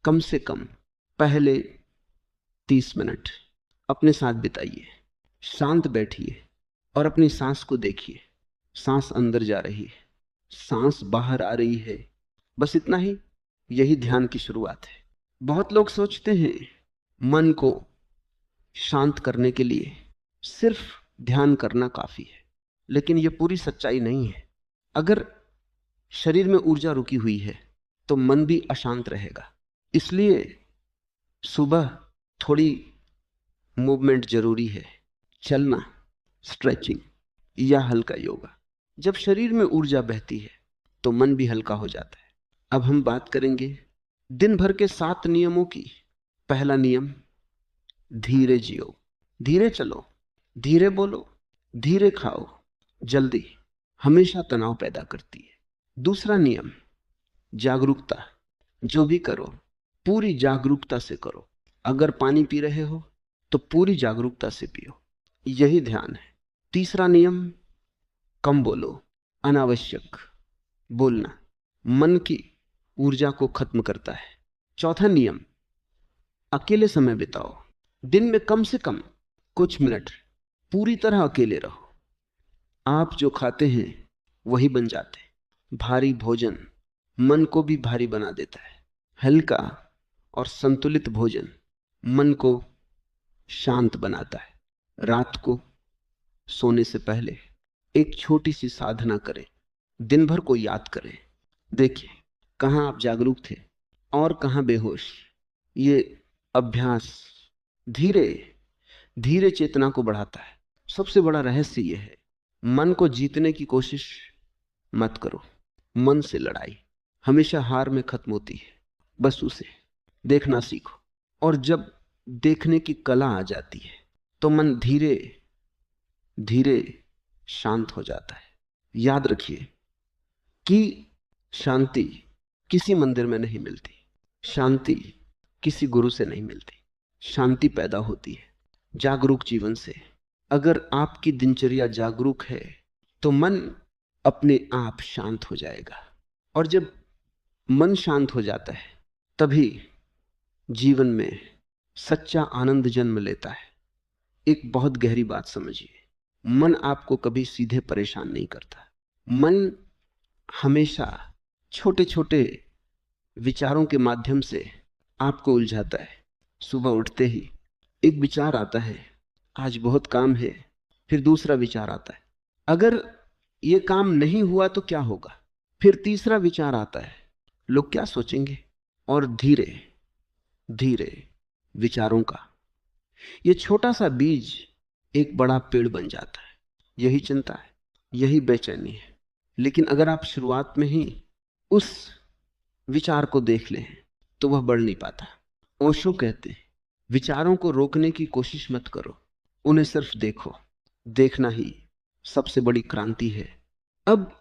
कम से कम पहले 30 मिनट अपने साथ बिताइए। शांत बैठिए, और अपनी सांस को देखिए। सांस अंदर जा रही है, सांस बाहर आ रही है, बस इतना ही। यही ध्यान की शुरुआत है। बहुत लोग सोचते हैं मन को शांत करने के लिए सिर्फ ध्यान करना काफी है, लेकिन यह पूरी सच्चाई नहीं है। अगर शरीर में ऊर्जा रुकी हुई है तो मन भी अशांत रहेगा। इसलिए सुबह थोड़ी मूवमेंट जरूरी है, चलना, स्ट्रेचिंग या हल्का योगा। जब शरीर में ऊर्जा बहती है तो मन भी हल्का हो जाता है। अब हम बात करेंगे दिन भर के 7 नियमों की। पहला नियम, धीरे जियो, धीरे चलो, धीरे बोलो, धीरे खाओ। जल्दी हमेशा तनाव पैदा करती है। दूसरा नियम, जागरूकता, जो भी करो पूरी जागरूकता से करो। अगर पानी पी रहे हो तो पूरी जागरूकता से पियो, यही ध्यान है। तीसरा नियम, कम बोलो, अनावश्यक बोलना मन की ऊर्जा को खत्म करता है। चौथा नियम, अकेले समय बिताओ। दिन में कम से कम कुछ मिनट पूरी तरह अकेले रहो। आप जो खाते हैं वही बन जाते हैं। भारी भोजन मन को भी भारी बना देता है। हल्का और संतुलित भोजन मन को शांत बनाता है। रात को सोने से पहले एक छोटी सी साधना करें। दिन भर को याद करें, देखिए कहाँ आप जागरूक थे और कहाँ बेहोश। ये अभ्यास धीरे धीरे चेतना को बढ़ाता है। सबसे बड़ा रहस्य यह है, मन को जीतने की कोशिश मत करो। मन से लड़ाई हमेशा हार में खत्म होती है। बस उसे देखना सीखो, और जब देखने की कला आ जाती है तो मन धीरे धीरे शांत हो जाता है। याद रखिए कि शांति किसी मंदिर में नहीं मिलती, शांति किसी गुरु से नहीं मिलती। शांति पैदा होती है जागरूक जीवन से। अगर आपकी दिनचर्या जागरूक है तो मन अपने आप शांत हो जाएगा, और जब मन शांत हो जाता है तभी जीवन में सच्चा आनंद जन्म लेता है। एक बहुत गहरी बात समझिए, मन आपको कभी सीधे परेशान नहीं करता। मन हमेशा छोटे छोटे विचारों के माध्यम से आपको उलझाता है। सुबह उठते ही एक विचार आता है, आज बहुत काम है, फिर दूसरा विचार आता है, अगर ये काम नहीं हुआ तो क्या होगा, फिर तीसरा विचार आता है, लोग क्या सोचेंगे, और धीरे धीरे विचारों का ये छोटा सा बीज एक बड़ा पेड़ बन जाता है। यही चिंता है, यही बेचैनी है। लेकिन अगर आप शुरुआत में ही उस विचार को देख लें तो वह बढ़ नहीं पाता। ओशो कहते हैं, विचारों को रोकने की कोशिश मत करो, उन्हें सिर्फ देखो। देखना ही सबसे बड़ी क्रांति है। अब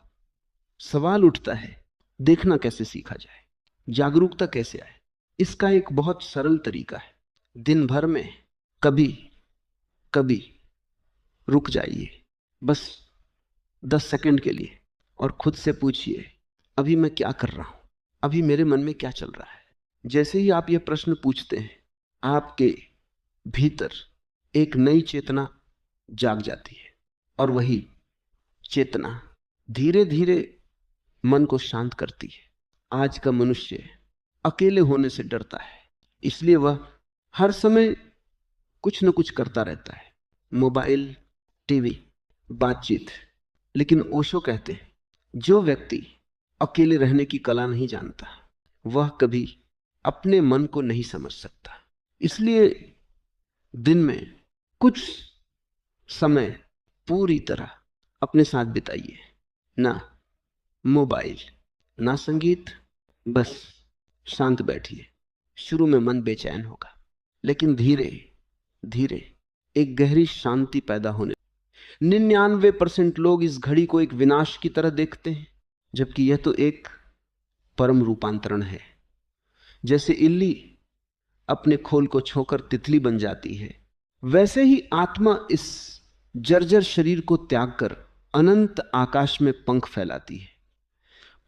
सवाल उठता है, देखना कैसे सीखा जाए, जागरूकता कैसे आए? इसका एक बहुत सरल तरीका है। दिन भर में कभी कभी रुक जाइए, बस 10 सेकंड के लिए, और खुद से पूछिए, अभी मैं क्या कर रहा हूं, अभी मेरे मन में क्या चल रहा है। जैसे ही आप ये प्रश्न पूछते हैं, आपके भीतर एक नई चेतना जाग जाती है, और वही चेतना धीरे धीरे मन को शांत करती है। आज का मनुष्य अकेले होने से डरता है, इसलिए वह हर समय कुछ न कुछ करता रहता है, मोबाइल, टीवी, बातचीत। लेकिन ओशो कहते हैं, जो व्यक्ति अकेले रहने की कला नहीं जानता वह कभी अपने मन को नहीं समझ सकता। इसलिए दिन में कुछ समय पूरी तरह अपने साथ बिताइए। ना मोबाइल, ना संगीत, बस शांत बैठिए। शुरू में मन बेचैन होगा, लेकिन धीरे धीरे एक गहरी शांति पैदा होने। 99% लोग इस घड़ी को एक विनाश की तरह देखते हैं, जबकि यह तो एक परम रूपांतरण है। जैसे इल्ली अपने खोल को छोकर तितली बन जाती है, वैसे ही आत्मा इस जर्जर शरीर को त्याग कर अनंत आकाश में पंख फैलाती है।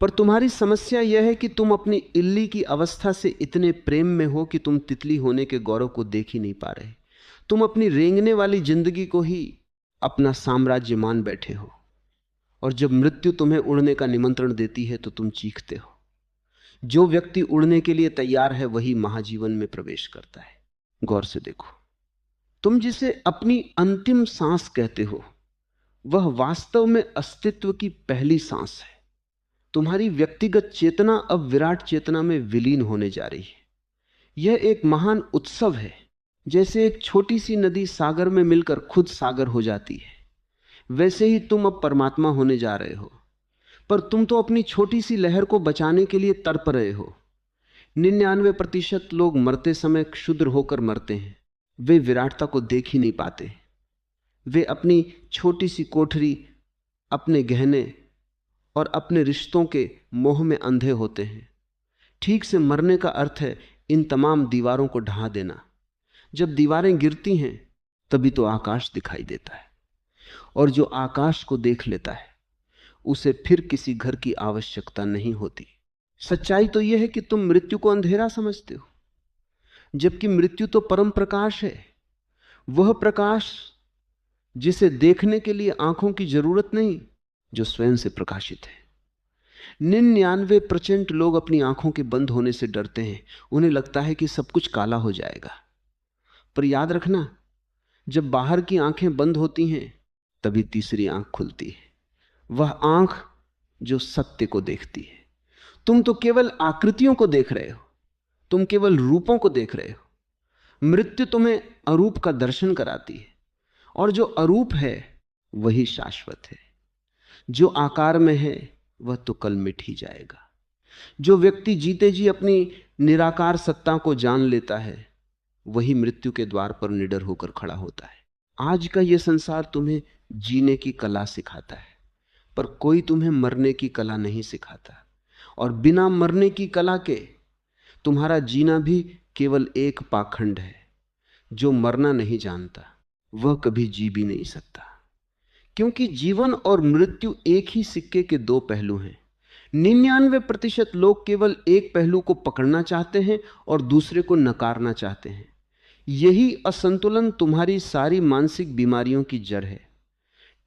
पर तुम्हारी समस्या यह है कि तुम अपनी इल्ली की अवस्था से इतने प्रेम में हो कि तुम तितली होने के गौरव को देख ही नहीं पा रहे। तुम अपनी रेंगने वाली जिंदगी को ही अपना साम्राज्य मान बैठे हो, और जब मृत्यु तुम्हें उड़ने का निमंत्रण देती है तो तुम चीखते हो। जो व्यक्ति उड़ने के लिए तैयार है वही महाजीवन में प्रवेश करता है। गौर से देखो, तुम जिसे अपनी अंतिम सांस कहते हो वह वास्तव में अस्तित्व की पहली सांस है। तुम्हारी व्यक्तिगत चेतना अब विराट चेतना में विलीन होने जा रही है। यह एक महान उत्सव है। जैसे एक छोटी सी नदी सागर में मिलकर खुद सागर हो जाती है, वैसे ही तुम अब परमात्मा होने जा रहे हो। पर तुम तो अपनी छोटी सी लहर को बचाने के लिए तड़प रहे हो। 99% लोग मरते समय क्षुद्र होकर मरते हैं। वे विराटता को देख ही नहीं पाते। वे अपनी छोटी सी कोठरी, अपने गहने और अपने रिश्तों के मोह में अंधे होते हैं। ठीक से मरने का अर्थ है इन तमाम दीवारों को ढहा देना। जब दीवारें गिरती हैं तभी तो आकाश दिखाई देता है, और जो आकाश को देख लेता है उसे फिर किसी घर की आवश्यकता नहीं होती। सच्चाई तो यह है कि तुम मृत्यु को अंधेरा समझते हो, जबकि मृत्यु तो परम प्रकाश है। वह प्रकाश जिसे देखने के लिए आंखों की जरूरत नहीं, जो स्वयं से प्रकाशित है। 99% लोग अपनी आंखों के बंद होने से डरते हैं। उन्हें लगता है कि सब कुछ काला हो जाएगा। पर याद रखना, जब बाहर की आंखें बंद होती हैं तभी तीसरी आंख खुलती है, वह आंख जो सत्य को देखती है। तुम तो केवल आकृतियों को देख रहे हो, तुम केवल रूपों को देख रहे हो। मृत्यु तुम्हें अरूप का दर्शन कराती है, और जो अरूप है वही शाश्वत है। जो आकार में है वह तो कल मिट ही जाएगा। जो व्यक्ति जीते जी अपनी निराकार सत्ता को जान लेता है वही मृत्यु के द्वार पर निडर होकर खड़ा होता है। आज का यह संसार तुम्हें जीने की कला सिखाता है, पर कोई तुम्हें मरने की कला नहीं सिखाता। और बिना मरने की कला के तुम्हारा जीना भी केवल एक पाखंड है। जो मरना नहीं जानता वह कभी जी भी नहीं सकता, क्योंकि जीवन और मृत्यु एक ही सिक्के के दो पहलू हैं। 99% लोग केवल एक पहलू को पकड़ना चाहते हैं और दूसरे को नकारना चाहते हैं। यही असंतुलन तुम्हारी सारी मानसिक बीमारियों की जड़ है।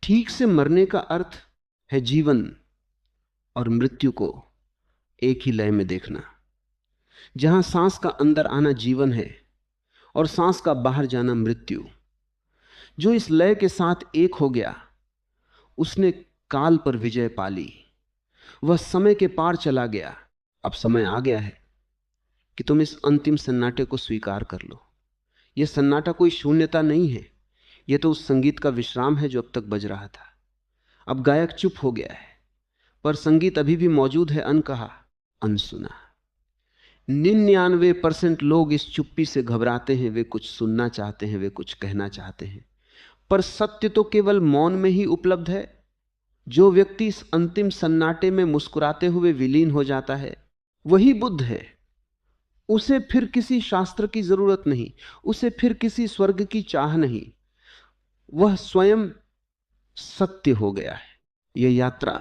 ठीक से मरने का अर्थ है जीवन और मृत्यु को एक ही लय में देखना। जहां सांस का अंदर आना जीवन है और सांस का बाहर जाना मृत्यु। जो इस लय के साथ एक हो गया उसने काल पर विजय पा ली। वह समय के पार चला गया। अब समय आ गया है कि तुम इस अंतिम सन्नाटे को स्वीकार कर लो। यह सन्नाटा कोई शून्यता नहीं है, यह तो उस संगीत का विश्राम है जो अब तक बज रहा था। अब गायक चुप हो गया है, पर संगीत अभी भी मौजूद है, अनकहा, अनसुना। 99% लोग इस चुप्पी से घबराते हैं। वे कुछ सुनना चाहते हैं, वे कुछ कहना चाहते हैं, पर सत्य तो केवल मौन में ही उपलब्ध है। जो व्यक्ति इस अंतिम सन्नाटे में मुस्कुराते हुए विलीन हो जाता है वही बुद्ध है। उसे फिर किसी शास्त्र की जरूरत नहीं, उसे फिर किसी स्वर्ग की चाह नहीं। वह स्वयं सत्य हो गया है। यह यात्रा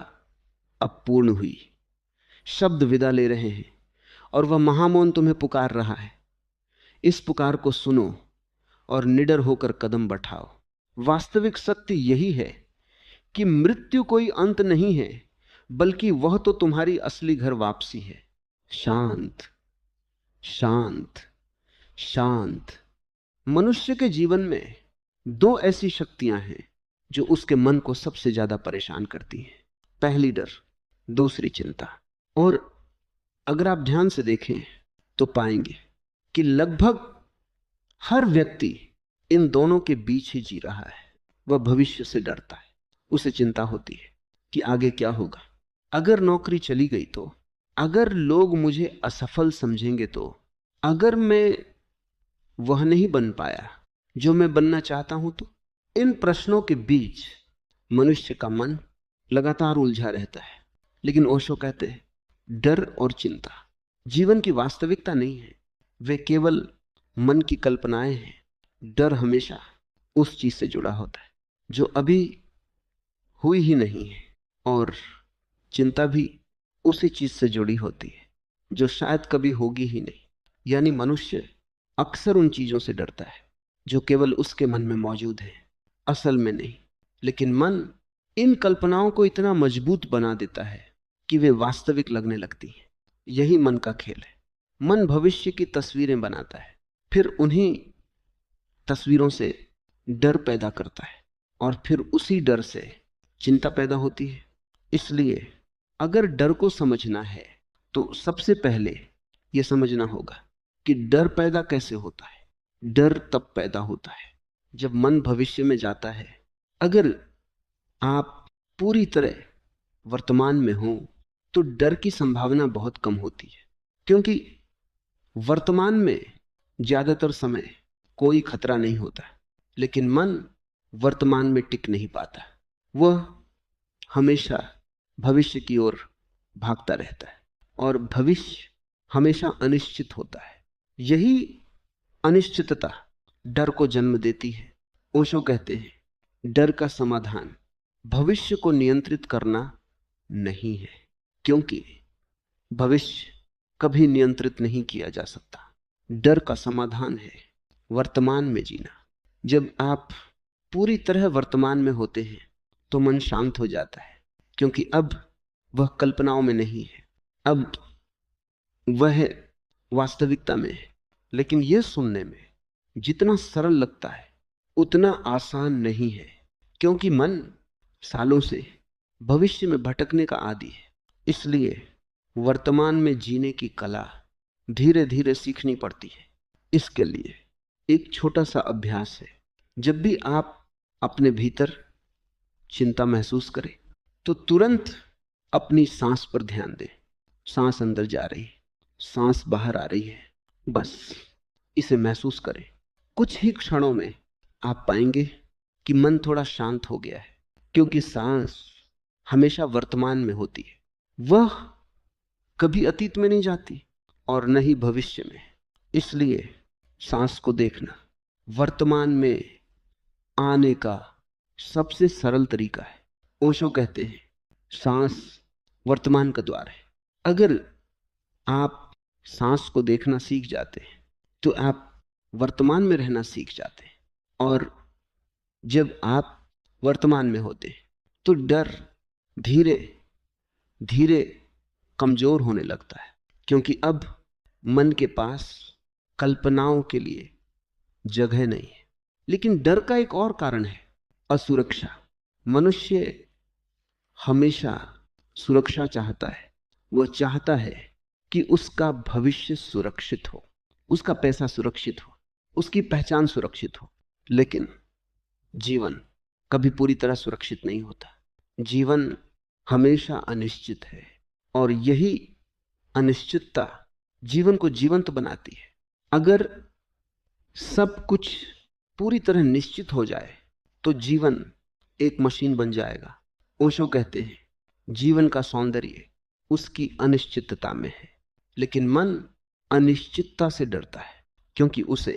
अब पूर्ण हुई। शब्द विदा ले रहे हैं और वह महामौन तुम्हें पुकार रहा है। इस पुकार को सुनो और निडर होकर कदम बढ़ाओ। वास्तविक सत्य यही है कि मृत्यु कोई अंत नहीं है, बल्कि वह तो तुम्हारी असली घर वापसी है। शांत शांत शांत। मनुष्य के जीवन में दो ऐसी शक्तियां हैं जो उसके मन को सबसे ज्यादा परेशान करती हैं। पहली डर, दूसरी चिंता। और अगर आप ध्यान से देखें तो पाएंगे कि लगभग हर व्यक्ति इन दोनों के बीच ही जी रहा है। वह भविष्य से डरता है, उसे चिंता होती है कि आगे क्या होगा। अगर नौकरी चली गई तो, अगर लोग मुझे असफल समझेंगे तो, अगर मैं वह नहीं बन पाया जो मैं बनना चाहता हूं तो। इन प्रश्नों के बीच मनुष्य का मन लगातार उलझा रहता है। लेकिन ओशो कहते हैं डर और चिंता जीवन की वास्तविकता नहीं है, वे केवल मन की कल्पनाएं हैं। डर हमेशा उस चीज से जुड़ा होता है जो अभी हुई ही नहीं है, और चिंता भी उसी चीज से जुड़ी होती है जो शायद कभी होगी ही नहीं। यानी मनुष्य अक्सर उन चीजों से डरता है जो केवल उसके मन में मौजूद है, असल में नहीं। लेकिन मन इन कल्पनाओं को इतना मजबूत बना देता है कि वे वास्तविक लगने लगती हैं। यही मन का खेल है। मन भविष्य की तस्वीरें बनाता है, फिर उन्हीं तस्वीरों से डर पैदा करता है, और फिर उसी डर से चिंता पैदा होती है। इसलिए अगर डर को समझना है तो सबसे पहले यह समझना होगा कि डर पैदा कैसे होता है। डर तब पैदा होता है जब मन भविष्य में जाता है। अगर आप पूरी तरह वर्तमान में हो तो डर की संभावना बहुत कम होती है, क्योंकि वर्तमान में ज्यादातर समय कोई खतरा नहीं होता। लेकिन मन वर्तमान में टिक नहीं पाता, वह हमेशा भविष्य की ओर भागता रहता है, और भविष्य हमेशा अनिश्चित होता है। यही अनिश्चितता डर को जन्म देती है। ओशो कहते हैं, डर का समाधान भविष्य को नियंत्रित करना नहीं है, क्योंकि भविष्य कभी नियंत्रित नहीं किया जा सकता। डर का समाधान है वर्तमान में जीना। जब आप पूरी तरह वर्तमान में होते हैं तो मन शांत हो जाता है, क्योंकि अब वह कल्पनाओं में नहीं है, अब वह वास्तविकता में है। लेकिन यह सुनने में जितना सरल लगता है उतना आसान नहीं है, क्योंकि मन सालों से भविष्य में भटकने का आदी है। इसलिए वर्तमान में जीने की कला धीरे धीरे सीखनी पड़ती है। इसके लिए एक छोटा सा अभ्यास है। जब भी आप अपने भीतर चिंता महसूस करें तो तुरंत अपनी सांस पर ध्यान दें। सांस अंदर जा रही है, सांस बाहर आ रही है, बस इसे महसूस करें। कुछ ही क्षणों में आप पाएंगे कि मन थोड़ा शांत हो गया है, क्योंकि सांस हमेशा वर्तमान में होती है। वह कभी अतीत में नहीं जाती और न ही भविष्य में। इसलिए सांस को देखना वर्तमान में आने का सबसे सरल तरीका है। ओशो कहते हैं, सांस वर्तमान का द्वार है। अगर आप सांस को देखना सीख जाते हैं तो आप वर्तमान में रहना सीख जाते हैं, और जब आप वर्तमान में होते हैं तो डर धीरे धीरे कमजोर होने लगता है, क्योंकि अब मन के पास कल्पनाओं के लिए जगह नहीं है। लेकिन डर का एक और कारण है, असुरक्षा। मनुष्य हमेशा सुरक्षा चाहता है। वह चाहता है कि उसका भविष्य सुरक्षित हो, उसका पैसा सुरक्षित हो, उसकी पहचान सुरक्षित हो। लेकिन जीवन कभी पूरी तरह सुरक्षित नहीं होता। जीवन हमेशा अनिश्चित है, और यही अनिश्चितता जीवन को जीवंत बनाती है। अगर सब कुछ पूरी तरह निश्चित हो जाए तो जीवन एक मशीन बन जाएगा। ओशो कहते हैं, जीवन का सौंदर्य उसकी अनिश्चितता में है। लेकिन मन अनिश्चितता से डरता है, क्योंकि उसे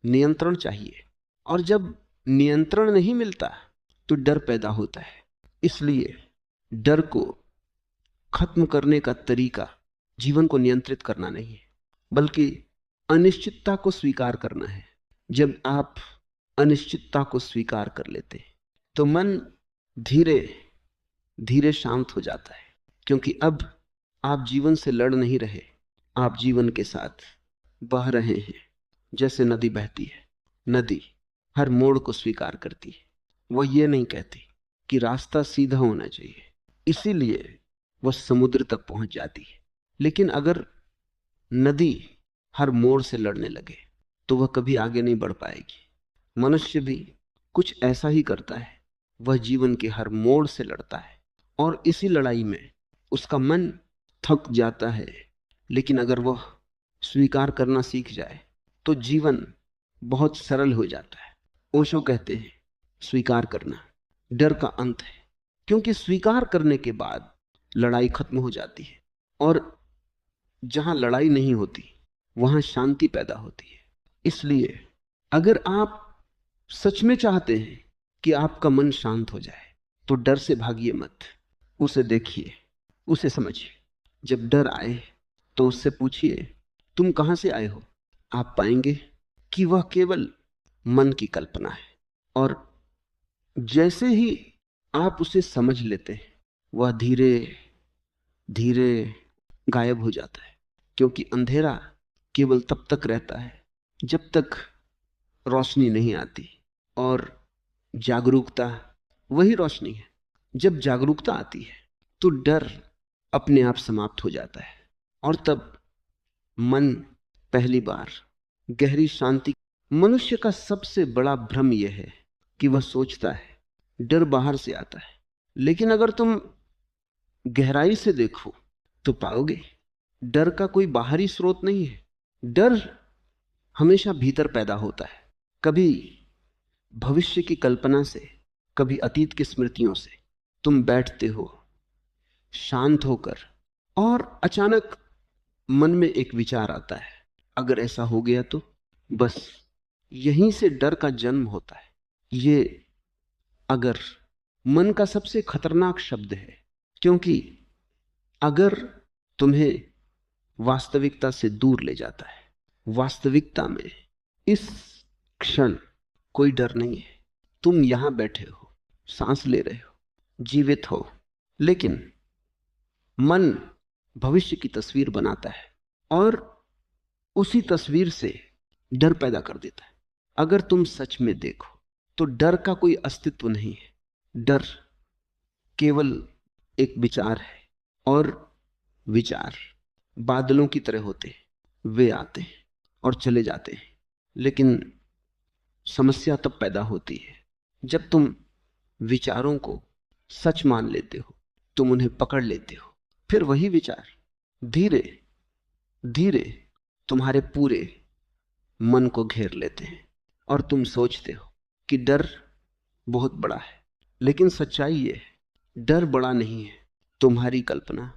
नियंत्रण चाहिए, और जब नियंत्रण नहीं मिलता तो डर पैदा होता है। इसलिए डर को खत्म करने का तरीका जीवन को नियंत्रित करना नहीं है, बल्कि अनिश्चितता को स्वीकार करना है। जब आप अनिश्चितता को स्वीकार कर लेते हैं तो मन धीरे धीरे शांत हो जाता है, क्योंकि अब आप जीवन से लड़ नहीं रहे, आप जीवन के साथ बह रहे हैं। जैसे नदी बहती है, नदी हर मोड़ को स्वीकार करती है। वह ये नहीं कहती कि रास्ता सीधा होना चाहिए, इसीलिए वह समुद्र तक पहुंच जाती है। लेकिन अगर नदी हर मोड़ से लड़ने लगे तो वह कभी आगे नहीं बढ़ पाएगी। मनुष्य भी कुछ ऐसा ही करता है। वह जीवन के हर मोड़ से लड़ता है, और इसी लड़ाई में उसका मन थक जाता है। लेकिन अगर वह स्वीकार करना सीख जाए तो जीवन बहुत सरल हो जाता है। ओशो कहते हैं, स्वीकार करना डर का अंत है, क्योंकि स्वीकार करने के बाद लड़ाई खत्म हो जाती है, और जहां लड़ाई नहीं होती वहां शांति पैदा होती है। इसलिए अगर आप सच में चाहते हैं कि आपका मन शांत हो जाए तो डर से भागिए मत, उसे देखिए, उसे समझिए। जब डर आए तो उससे पूछिए, तुम कहां से आए हो? आप पाएंगे कि वह केवल मन की कल्पना है, और जैसे ही आप उसे समझ लेते हैं, वह धीरे धीरे गायब हो जाता है। क्योंकि अंधेरा केवल तब तक रहता है जब तक रोशनी नहीं आती, और जागरूकता वही रोशनी है। जब जागरूकता आती है तो डर अपने आप समाप्त हो जाता है, और तब मन पहली बार गहरी शांति। मनुष्य का सबसे बड़ा भ्रम यह है कि वह सोचता है डर बाहर से आता है, लेकिन अगर तुम गहराई से देखो तो पाओगे डर का कोई बाहरी स्रोत नहीं है। डर हमेशा भीतर पैदा होता है, कभी भविष्य की कल्पना से, कभी अतीत की स्मृतियों से। तुम बैठते हो शांत होकर, और अचानक मन में एक विचार आता है, अगर ऐसा हो गया तो। बस यहीं से डर का जन्म होता है। ये अगर मन का सबसे खतरनाक शब्द है, क्योंकि अगर तुम्हें वास्तविकता से दूर ले जाता है। वास्तविकता में इस क्षण कोई डर नहीं है। तुम यहां बैठे हो, सांस ले रहे हो, जीवित हो, लेकिन मन भविष्य की तस्वीर बनाता है और उसी तस्वीर से डर पैदा कर देता है। अगर तुम सच में देखो तो डर का कोई अस्तित्व नहीं है। डर केवल एक विचार है, और विचार बादलों की तरह होते हैं, वे आते हैं और चले जाते हैं। लेकिन समस्या तब पैदा होती है जब तुम विचारों को सच मान लेते हो, तुम उन्हें पकड़ लेते हो। फिर वही विचार धीरे धीरे तुम्हारे पूरे मन को घेर लेते हैं, और तुम सोचते हो कि डर बहुत बड़ा है। लेकिन सच्चाई ये है, डर बड़ा नहीं है, तुम्हारी कल्पना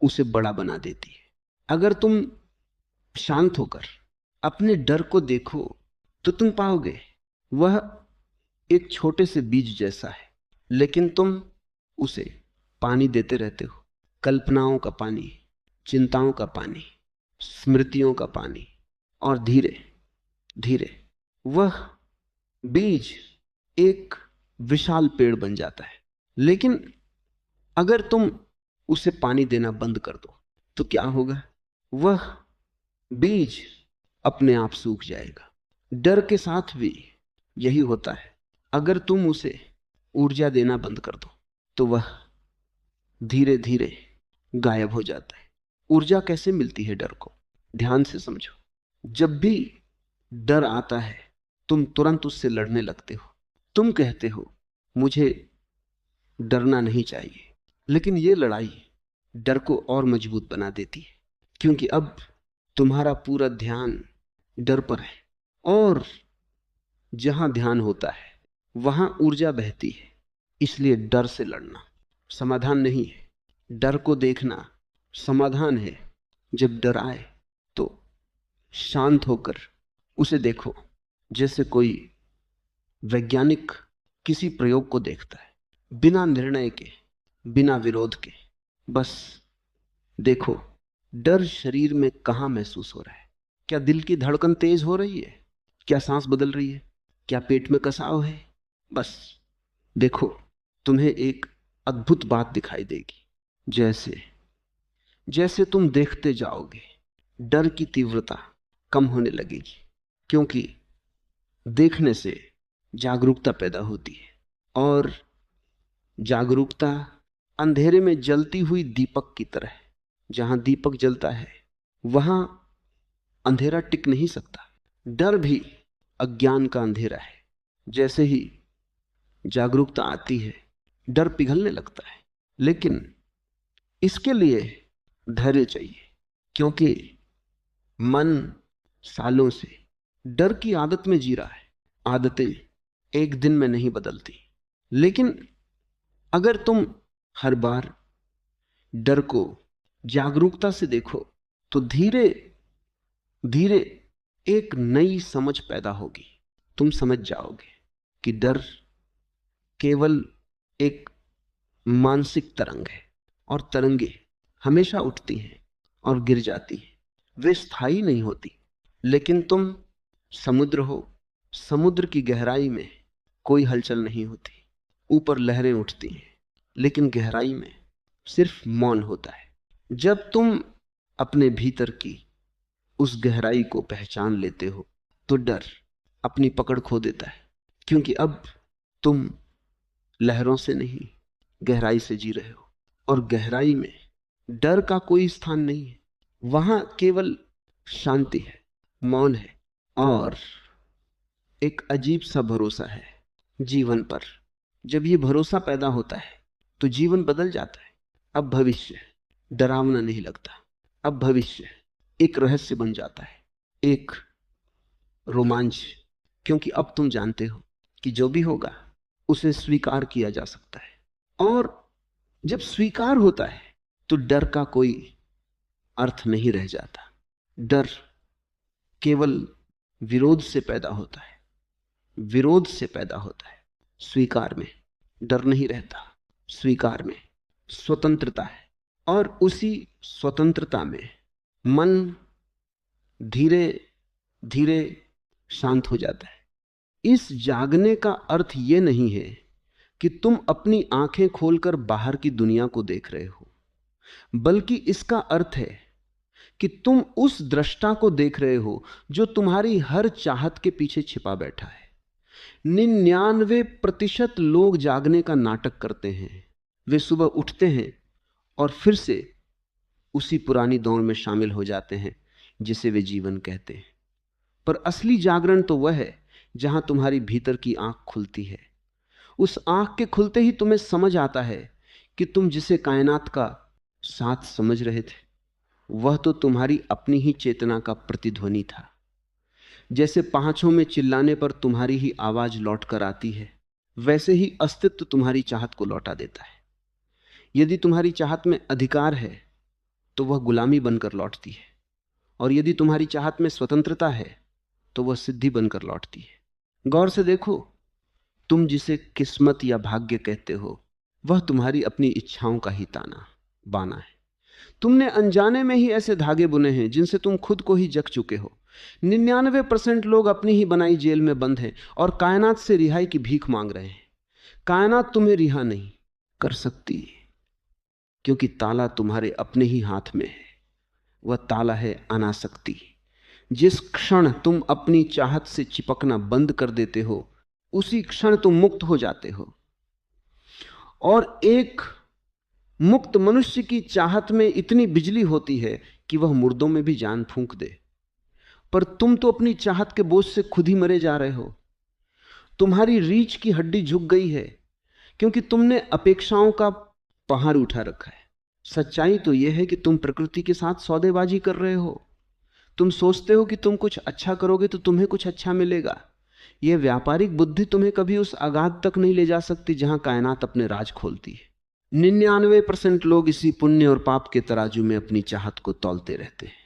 उसे बड़ा बना देती है। अगर तुम शांत होकर अपने डर को देखो तो तुम पाओगे वह एक छोटे से बीज जैसा है, लेकिन तुम उसे पानी देते रहते हो। कल्पनाओं का पानी, चिंताओं का पानी, स्मृतियों का पानी, और धीरे धीरे वह बीज एक विशाल पेड़ बन जाता है। लेकिन अगर तुम उसे पानी देना बंद कर दो तो क्या होगा? वह बीज अपने आप सूख जाएगा। डर के साथ भी यही होता है। अगर तुम उसे ऊर्जा देना बंद कर दो तो वह धीरे धीरे गायब हो जाता है। ऊर्जा कैसे मिलती है डर को? ध्यान से समझो। जब भी डर आता है तुम तुरंत उससे लड़ने लगते हो। तुम कहते हो मुझे डरना नहीं चाहिए, लेकिन यह लड़ाई डर को और मजबूत बना देती है, क्योंकि अब तुम्हारा पूरा ध्यान डर पर है, और जहां ध्यान होता है वहां ऊर्जा बहती है। इसलिए डर से लड़ना समाधान नहीं है, डर को देखना समाधान है। जब डर आए तो शांत होकर उसे देखो, जैसे कोई वैज्ञानिक किसी प्रयोग को देखता है, बिना निर्णय के, बिना विरोध के। बस देखो डर शरीर में कहां महसूस हो रहा है। क्या दिल की धड़कन तेज हो रही है? क्या सांस बदल रही है? क्या पेट में कसाव है? बस देखो, तुम्हें एक अद्भुत बात दिखाई देगी। जैसे जैसे तुम देखते जाओगे डर की तीव्रता कम होने लगेगी, क्योंकि देखने से जागरूकता पैदा होती है, और जागरूकता अंधेरे में जलती हुई दीपक की तरह है। जहां दीपक जलता है वहां अंधेरा टिक नहीं सकता। डर भी अज्ञान का अंधेरा है। जैसे ही जागरूकता आती है डर पिघलने लगता है, लेकिन इसके लिए धैर्य चाहिए, क्योंकि मन सालों से डर की आदत में जी रहा है। आदतें एक दिन में नहीं बदलती, लेकिन अगर तुम हर बार डर को जागरूकता से देखो तो धीरे धीरे एक नई समझ पैदा होगी। तुम समझ जाओगे कि डर केवल एक मानसिक तरंग है, और तरंगे हमेशा उठती हैं और गिर जाती हैं, वे स्थायी नहीं होती। लेकिन तुम समुद्र हो, समुद्र की गहराई में कोई हलचल नहीं होती, ऊपर लहरें उठती हैं, लेकिन गहराई में सिर्फ मौन होता है। जब तुम अपने भीतर की उस गहराई को पहचान लेते हो तो डर अपनी पकड़ खो देता है, क्योंकि अब तुम लहरों से नहीं, गहराई से जी रहे हो। और गहराई में डर का कोई स्थान नहीं है, वहां केवल शांति है, मौन है और एक अजीब सा भरोसा है जीवन पर। जब ये भरोसा पैदा होता है तो जीवन बदल जाता है। अब भविष्य डरावना नहीं लगता, अब भविष्य एक रहस्य बन जाता है, एक रोमांच, क्योंकि अब तुम जानते हो कि जो भी होगा उसे स्वीकार किया जा सकता है। और जब स्वीकार होता है तो डर का कोई अर्थ नहीं रह जाता। डर केवल विरोध से पैदा होता है, विरोध से पैदा होता है। स्वीकार में डर नहीं रहता, स्वीकार में स्वतंत्रता है। और उसी स्वतंत्रता में मन धीरे धीरे शांत हो जाता है। इस जागने का अर्थ यह नहीं है कि तुम अपनी आंखें खोलकर बाहर की दुनिया को देख रहे हो, बल्कि इसका अर्थ है कि तुम उस दृष्टा को देख रहे हो जो तुम्हारी हर चाहत के पीछे छिपा बैठा है। 99% लोग जागने का नाटक करते हैं। वे सुबह उठते हैं और फिर से उसी पुरानी दौड़ में शामिल हो जाते हैं जिसे वे जीवन कहते हैं। पर असली जागरण तो वह है जहां तुम्हारी भीतर की आंख खुलती है। उस आंख के खुलते ही तुम्हें समझ आता है कि तुम जिसे कायनात का साथ समझ रहे थे वह तो तुम्हारी अपनी ही चेतना का प्रतिध्वनि था। जैसे पांचों में चिल्लाने पर तुम्हारी ही आवाज लौट कर आती है, वैसे ही अस्तित्व तुम्हारी चाहत को लौटा देता है। यदि तुम्हारी चाहत में अधिकार है तो वह गुलामी बनकर लौटती है, और यदि तुम्हारी चाहत में स्वतंत्रता है तो वह सिद्धि बनकर लौटती है। गौर से देखो, तुम जिसे किस्मत या भाग्य कहते हो वह तुम्हारी अपनी इच्छाओं का ही ताना बाना है। तुमने अनजाने में ही ऐसे धागे बुने हैं जिनसे तुम खुद को ही जग चुके हो। 99% लोग अपनी ही बनाई जेल में बंद हैं और कायनात से रिहाई की भीख मांग रहे हैं। कायनात तुम्हें रिहा नहीं कर सकती, क्योंकि ताला तुम्हारे अपने ही हाथ में है। वह ताला है अनासक्ति। जिस क्षण तुम अपनी चाहत से चिपकना बंद कर देते हो उसी क्षण तुम मुक्त हो जाते हो। और एक मुक्त मनुष्य की चाहत में इतनी बिजली होती है कि वह मुर्दों में भी जान फूंक दे। पर तुम तो अपनी चाहत के बोझ से खुद ही मरे जा रहे हो। तुम्हारी रीछ की हड्डी झुक गई है क्योंकि तुमने अपेक्षाओं का पहाड़ उठा रखा है। सच्चाई तो यह है कि तुम प्रकृति के साथ सौदेबाजी कर रहे हो। तुम सोचते हो कि तुम कुछ अच्छा करोगे तो तुम्हें कुछ अच्छा मिलेगा। यह व्यापारिक बुद्धि तुम्हें कभी उस अगाध तक नहीं ले जा सकती जहां कायनात अपने राज खोलती है। 99% लोग इसी पुण्य और पाप के तराजू में अपनी चाहत को तौलते रहते हैं,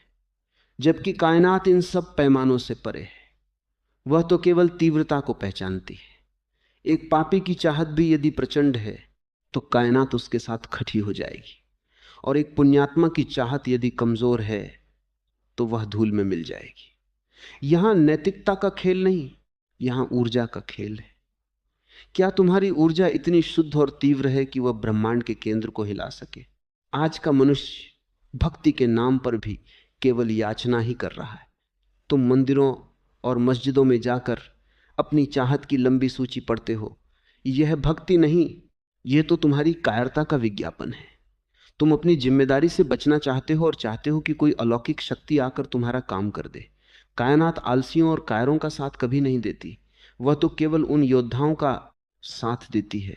जबकि कायनात इन सब पैमानों से परे है। वह तो केवल तीव्रता को पहचानती है। एक पापी की चाहत भी यदि प्रचंड है तो कायनात उसके साथ खटी हो जाएगी, और एक पुण्यात्मा की चाहत यदि कमजोर है तो वह धूल में मिल जाएगी। यहां नैतिकता का खेल नहीं, यहां ऊर्जा का खेल है। क्या तुम्हारी ऊर्जा इतनी शुद्ध और तीव्र है कि वह ब्रह्मांड के केंद्र को हिला सके? आज का मनुष्य भक्ति के नाम पर भी केवल याचना ही कर रहा है। तुम मंदिरों और मस्जिदों में जाकर अपनी चाहत की लंबी सूची पढ़ते हो। यह भक्ति नहीं, यह तो तुम्हारी कायरता का विज्ञापन है। तुम अपनी जिम्मेदारी से बचना चाहते हो और चाहते हो कि कोई अलौकिक शक्ति आकर तुम्हारा काम कर दे। कायनात आलसियों और कायरों का साथ कभी नहीं देती। वह तो केवल उन योद्धाओं का साथ देती है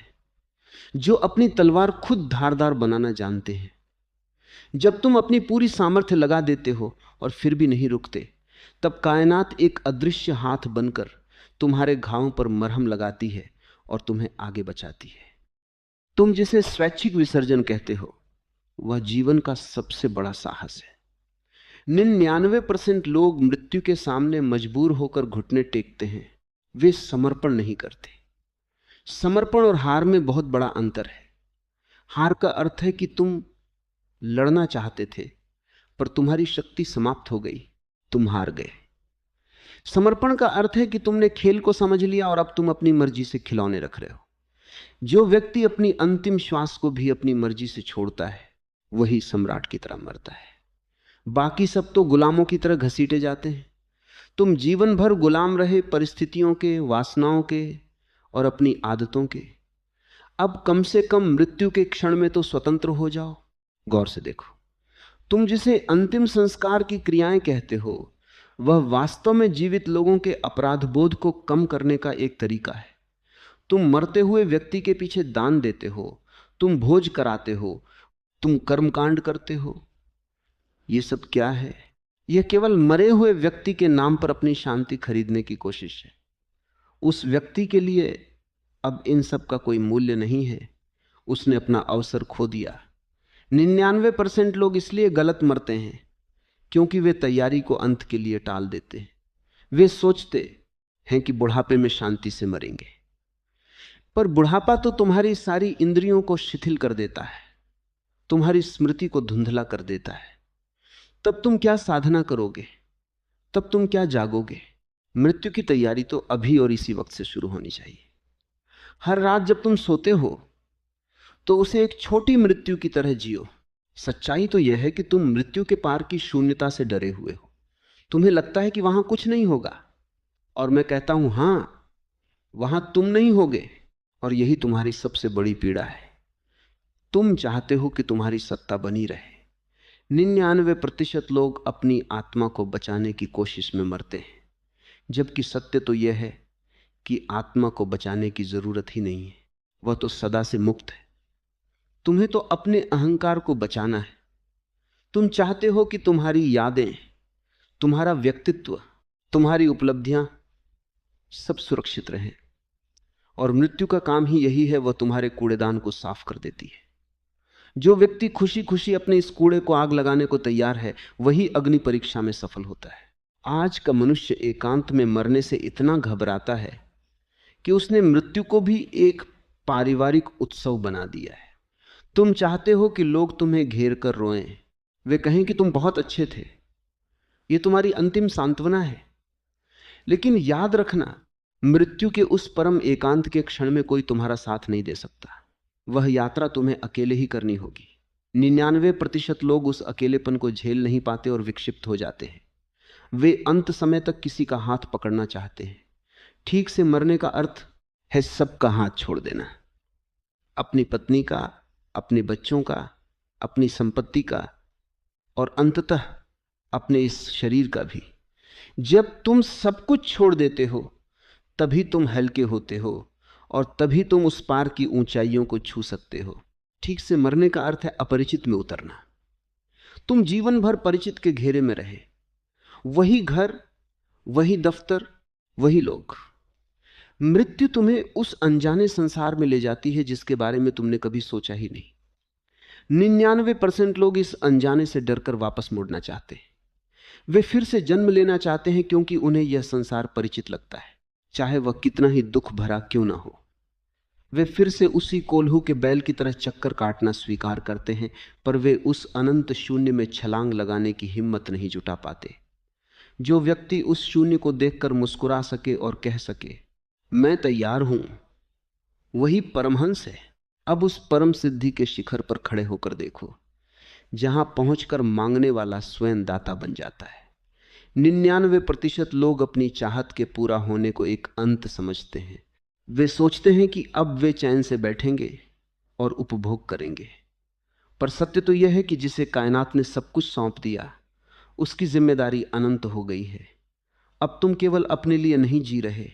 जो अपनी तलवार खुद धारदार बनाना जानते हैं। जब तुम अपनी पूरी सामर्थ्य लगा देते हो और फिर भी नहीं रुकते, तब कायनात एक अदृश्य हाथ बनकर तुम्हारे घावों पर मरहम लगाती है और तुम्हें आगे बचाती है। तुम जिसे स्वैच्छिक विसर्जन कहते हो वह जीवन का सबसे बड़ा साहस है। 99% लोग मृत्यु के सामने मजबूर होकर घुटने टेकते हैं, वे समर्पण नहीं करते। समर्पण और हार में बहुत बड़ा अंतर है। हार का अर्थ है कि तुम लड़ना चाहते थे पर तुम्हारी शक्ति समाप्त हो गई, तुम हार गए। समर्पण का अर्थ है कि तुमने खेल को समझ लिया और अब तुम अपनी मर्जी से खिलौने रख रहे हो। जो व्यक्ति अपनी अंतिम श्वास को भी अपनी मर्जी से छोड़ता है वही सम्राट की तरह मरता है। बाकी सब तो गुलामों की तरह घसीटे जाते हैं। तुम जीवन भर गुलाम रहे परिस्थितियों के, वासनाओं के और अपनी आदतों के। अब कम से कम मृत्यु के क्षण में तो स्वतंत्र हो जाओ। गौर से देखो, तुम जिसे अंतिम संस्कार की क्रियाएं कहते हो वह वास्तव में जीवित लोगों के अपराध बोध को कम करने का एक तरीका है। तुम मरते हुए व्यक्ति के पीछे दान देते हो, तुम भोज कराते हो, तुम कर्मकांड करते हो। ये सब क्या है? यह केवल मरे हुए व्यक्ति के नाम पर अपनी शांति खरीदने की कोशिश है। उस व्यक्ति के लिए अब इन सब का कोई मूल्य नहीं है। उसने अपना अवसर खो दिया। 99% लोग इसलिए गलत मरते हैं क्योंकि वे तैयारी को अंत के लिए टाल देते हैं। वे सोचते हैं कि बुढ़ापे में शांति से मरेंगे, पर बुढ़ापा तो तुम्हारी सारी इंद्रियों को शिथिल कर देता है, तुम्हारी स्मृति को धुंधला कर देता है। तब तुम क्या साधना करोगे? तब तुम क्या जागोगे? मृत्यु की तैयारी तो अभी और इसी वक्त से शुरू होनी चाहिए। हर रात जब तुम सोते हो तो उसे एक छोटी मृत्यु की तरह जियो। सच्चाई तो यह है कि तुम मृत्यु के पार की शून्यता से डरे हुए हो। तुम्हें लगता है कि वहां कुछ नहीं होगा, और मैं कहता हूं हां, वहां तुम नहीं होगे, और यही तुम्हारी सबसे बड़ी पीड़ा है। तुम चाहते हो कि तुम्हारी सत्ता बनी रहे। 99% लोग अपनी आत्मा को बचाने की कोशिश में मरते हैं, जबकि सत्य तो यह है कि आत्मा को बचाने की जरूरत ही नहीं है, वह तो सदा से मुक्त है। तुम्हें तो अपने अहंकार को बचाना है। तुम चाहते हो कि तुम्हारी यादें, तुम्हारा व्यक्तित्व, तुम्हारी उपलब्धियां सब सुरक्षित रहें, और मृत्यु का काम ही यही है, वह तुम्हारे कूड़ेदान को साफ कर देती है। जो व्यक्ति खुशी खुशी अपने इस कूड़े को आग लगाने को तैयार है वही अग्नि परीक्षा में सफल होता है। आज का मनुष्य एकांत में मरने से इतना घबराता है कि उसने मृत्यु को भी एक पारिवारिक उत्सव बना दिया है। तुम चाहते हो कि लोग तुम्हें घेर कर रोएं, वे कहें कि तुम बहुत अच्छे थे। ये तुम्हारी अंतिम सांत्वना है। लेकिन याद रखना, मृत्यु के उस परम एकांत के क्षण में कोई तुम्हारा साथ नहीं दे सकता। वह यात्रा तुम्हें अकेले ही करनी होगी। 99% लोग उस अकेलेपन को झेल नहीं पाते और विक्षिप्त हो जाते हैं। वे अंत समय तक किसी का हाथ पकड़ना चाहते हैं। ठीक से मरने का अर्थ है सबका हाथ छोड़ देना, अपनी पत्नी का, अपने बच्चों का, अपनी संपत्ति का, और अंततः अपने इस शरीर का भी। जब तुम सब कुछ छोड़ देते हो तभी तुम हल्के होते हो, और तभी तुम उस पार की ऊंचाइयों को छू सकते हो। ठीक से मरने का अर्थ है अपरिचित में उतरना। तुम जीवन भर परिचित के घेरे में रहे, वही घर, वही दफ्तर, वही लोग। मृत्यु तुम्हें उस अनजाने संसार में ले जाती है जिसके बारे में तुमने कभी सोचा ही नहीं। 99% लोग इस अनजाने से डरकर वापस मुड़ना चाहते हैं। वे फिर से जन्म लेना चाहते हैं क्योंकि उन्हें यह संसार परिचित लगता है, चाहे वह कितना ही दुख भरा क्यों ना हो। वे फिर से उसी कोल्हू के बैल की तरह चक्कर काटना स्वीकार करते हैं, पर वे उस अनंत शून्य में छलांग लगाने की हिम्मत नहीं जुटा पाते। जो व्यक्ति उस शून्य को देखकर मुस्कुरा सके और कह सके मैं तैयार हूं, वही परमहंस है। अब उस परम सिद्धि के शिखर पर खड़े होकर देखो, जहां पहुंचकर मांगने वाला स्वयं दाता बन जाता है। 99% लोग अपनी चाहत के पूरा होने को एक अंत समझते हैं। वे सोचते हैं कि अब वे चैन से बैठेंगे और उपभोग करेंगे, पर सत्य तो यह है कि जिसे कायनात ने सब कुछ सौंप दिया उसकी जिम्मेदारी अनंत हो गई है। अब तुम केवल अपने लिए नहीं जी रहे,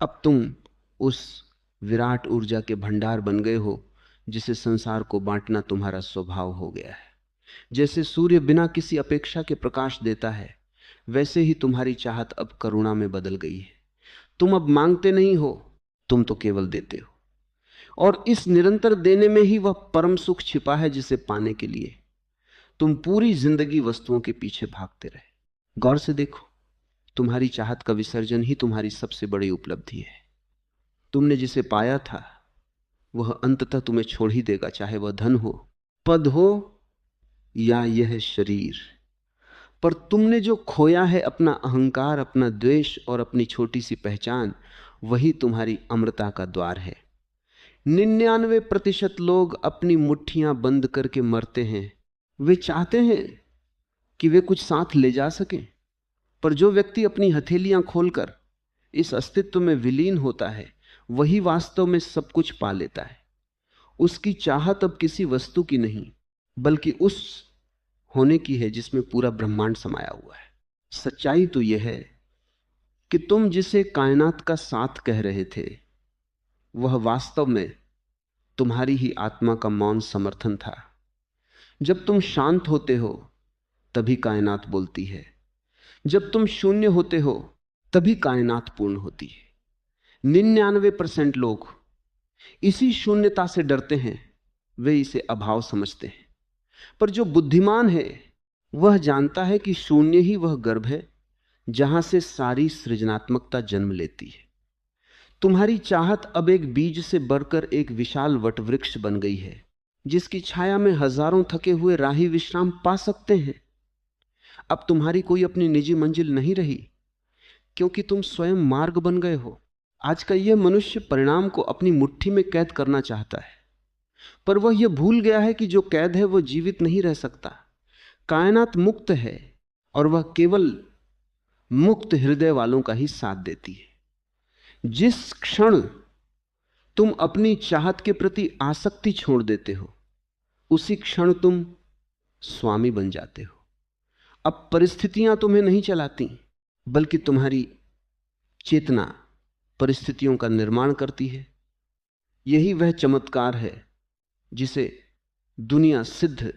अब तुम उस विराट ऊर्जा के भंडार बन गए हो जिसे संसार को बांटना तुम्हारा स्वभाव हो गया है। जैसे सूर्य बिना किसी अपेक्षा के प्रकाश देता है, वैसे ही तुम्हारी चाहत अब करुणा में बदल गई है। तुम अब मांगते नहीं हो, तुम तो केवल देते हो, और इस निरंतर देने में ही वह परम सुख छिपा है जिसे पाने के लिए तुम पूरी जिंदगी वस्तुओं के पीछे भागते रहे। गौर से देखो, तुम्हारी चाहत का विसर्जन ही तुम्हारी सबसे बड़ी उपलब्धि है। तुमने जिसे पाया था वह अंततः तुम्हें छोड़ ही देगा, चाहे वह धन हो, पद हो या यह शरीर। पर तुमने जो खोया है, अपना अहंकार, अपना द्वेष और अपनी छोटी सी पहचान, वही तुम्हारी अमरता का द्वार है। 99% लोग अपनी मुट्ठियां बंद करके मरते हैं। वे चाहते हैं कि वे कुछ साथ ले जा सकें, पर जो व्यक्ति अपनी हथेलियां खोलकर इस अस्तित्व में विलीन होता है, वही वास्तव में सब कुछ पा लेता है। उसकी चाहत अब किसी वस्तु की नहीं, बल्कि उस होने की है जिसमें पूरा ब्रह्मांड समाया हुआ है। सच्चाई तो यह है कि तुम जिसे कायनात का साथ कह रहे थे, वह वास्तव में तुम्हारी ही आत्मा का मौन समर्थन था। जब तुम शांत होते हो तभी कायनात बोलती है, जब तुम शून्य होते हो तभी कायनात पूर्ण होती है। 99% लोग इसी शून्यता से डरते हैं, वे इसे अभाव समझते हैं। पर जो बुद्धिमान है वह जानता है कि शून्य ही वह गर्भ है जहां से सारी सृजनात्मकता जन्म लेती है। तुम्हारी चाहत अब एक बीज से बढ़कर एक विशाल वटवृक्ष बन गई है, जिसकी छाया में हजारों थके हुए राही विश्राम पा सकते हैं। अब तुम्हारी कोई अपनी निजी मंजिल नहीं रही, क्योंकि तुम स्वयं मार्ग बन गए हो। आज का यह मनुष्य परिणाम को अपनी मुट्ठी में कैद करना चाहता है, पर वह यह भूल गया है कि जो कैद है वह जीवित नहीं रह सकता। कायनात मुक्त है और वह केवल मुक्त हृदय वालों का ही साथ देती है। जिस क्षण तुम अपनी चाहत के प्रति आसक्ति छोड़ देते हो, उसी क्षण तुम स्वामी बन जाते हो। अब परिस्थितियां तुम्हें नहीं चलाती, बल्कि तुम्हारी चेतना परिस्थितियों का निर्माण करती है। यही वह चमत्कार है जिसे दुनिया सिद्ध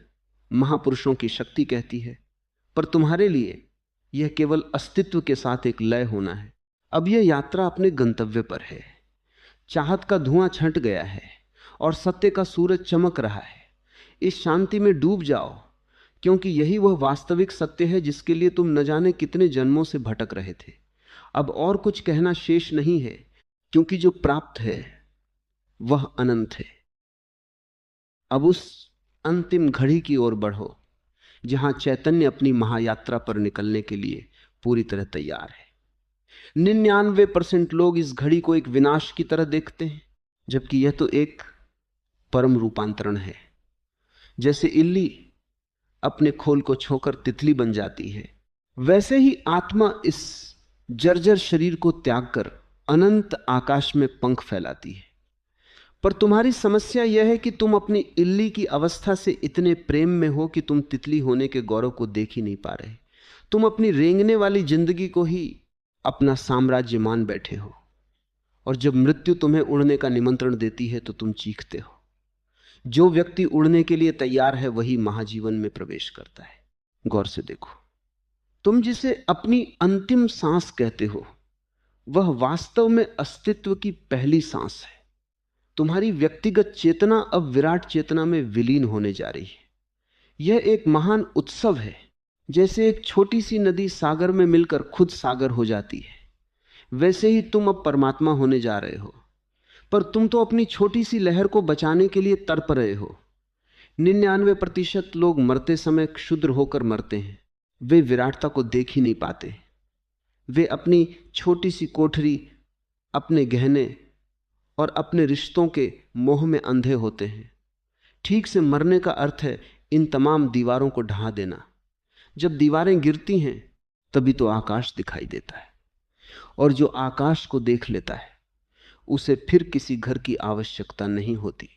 महापुरुषों की शक्ति कहती है, पर तुम्हारे लिए यह केवल अस्तित्व के साथ एक लय होना है। अब यह यात्रा अपने गंतव्य पर है। चाहत का धुआं छंट गया है और सत्य का सूरज चमक रहा है। इस शांति में डूब जाओ, क्योंकि यही वह वास्तविक सत्य है जिसके लिए तुम न जाने कितने जन्मों से भटक रहे थे। अब और कुछ कहना शेष नहीं है, क्योंकि जो प्राप्त है वह अनंत है। अब उस अंतिम घड़ी की ओर बढ़ो जहां चैतन्य अपनी महायात्रा पर निकलने के लिए पूरी तरह तैयार है। 99% लोग इस घड़ी को एक विनाश की तरह देखते हैं, जबकि यह तो एक परम रूपांतरण है। जैसे इल्ली अपने खोल को छोकर तितली बन जाती है, वैसे ही आत्मा इस जर्जर शरीर को त्याग कर अनंत आकाश में पंख फैलाती है। पर तुम्हारी समस्या यह है कि तुम अपनी इल्ली की अवस्था से इतने प्रेम में हो कि तुम तितली होने के गौरव को देख ही नहीं पा रहे। तुम अपनी रेंगने वाली जिंदगी को ही अपना साम्राज्य मान बैठे हो, और जब मृत्यु तुम्हें उड़ने का निमंत्रण देती है तो तुम चीखते हो। जो व्यक्ति उड़ने के लिए तैयार है वही महाजीवन में प्रवेश करता है। गौर से देखो, तुम जिसे अपनी अंतिम सांस कहते हो, वह वास्तव में अस्तित्व की पहली सांस है। तुम्हारी व्यक्तिगत चेतना अब विराट चेतना में विलीन होने जा रही है। यह एक महान उत्सव है। जैसे एक छोटी सी नदी सागर में मिलकर खुद सागर हो जाती है, वैसे ही तुम अब परमात्मा होने जा रहे हो। पर तुम तो अपनी छोटी सी लहर को बचाने के लिए तड़प रहे हो। 99% लोग मरते समय क्षुद्र होकर मरते हैं। वे विराटता को देख ही नहीं पाते। वे अपनी छोटी सी कोठरी, अपने गहने और अपने रिश्तों के मोह में अंधे होते हैं। ठीक से मरने का अर्थ है इन तमाम दीवारों को ढहा देना। जब दीवारें गिरती हैं तभी तो आकाश दिखाई देता है, और जो आकाश को देख लेता है उसे फिर किसी घर की आवश्यकता नहीं होती।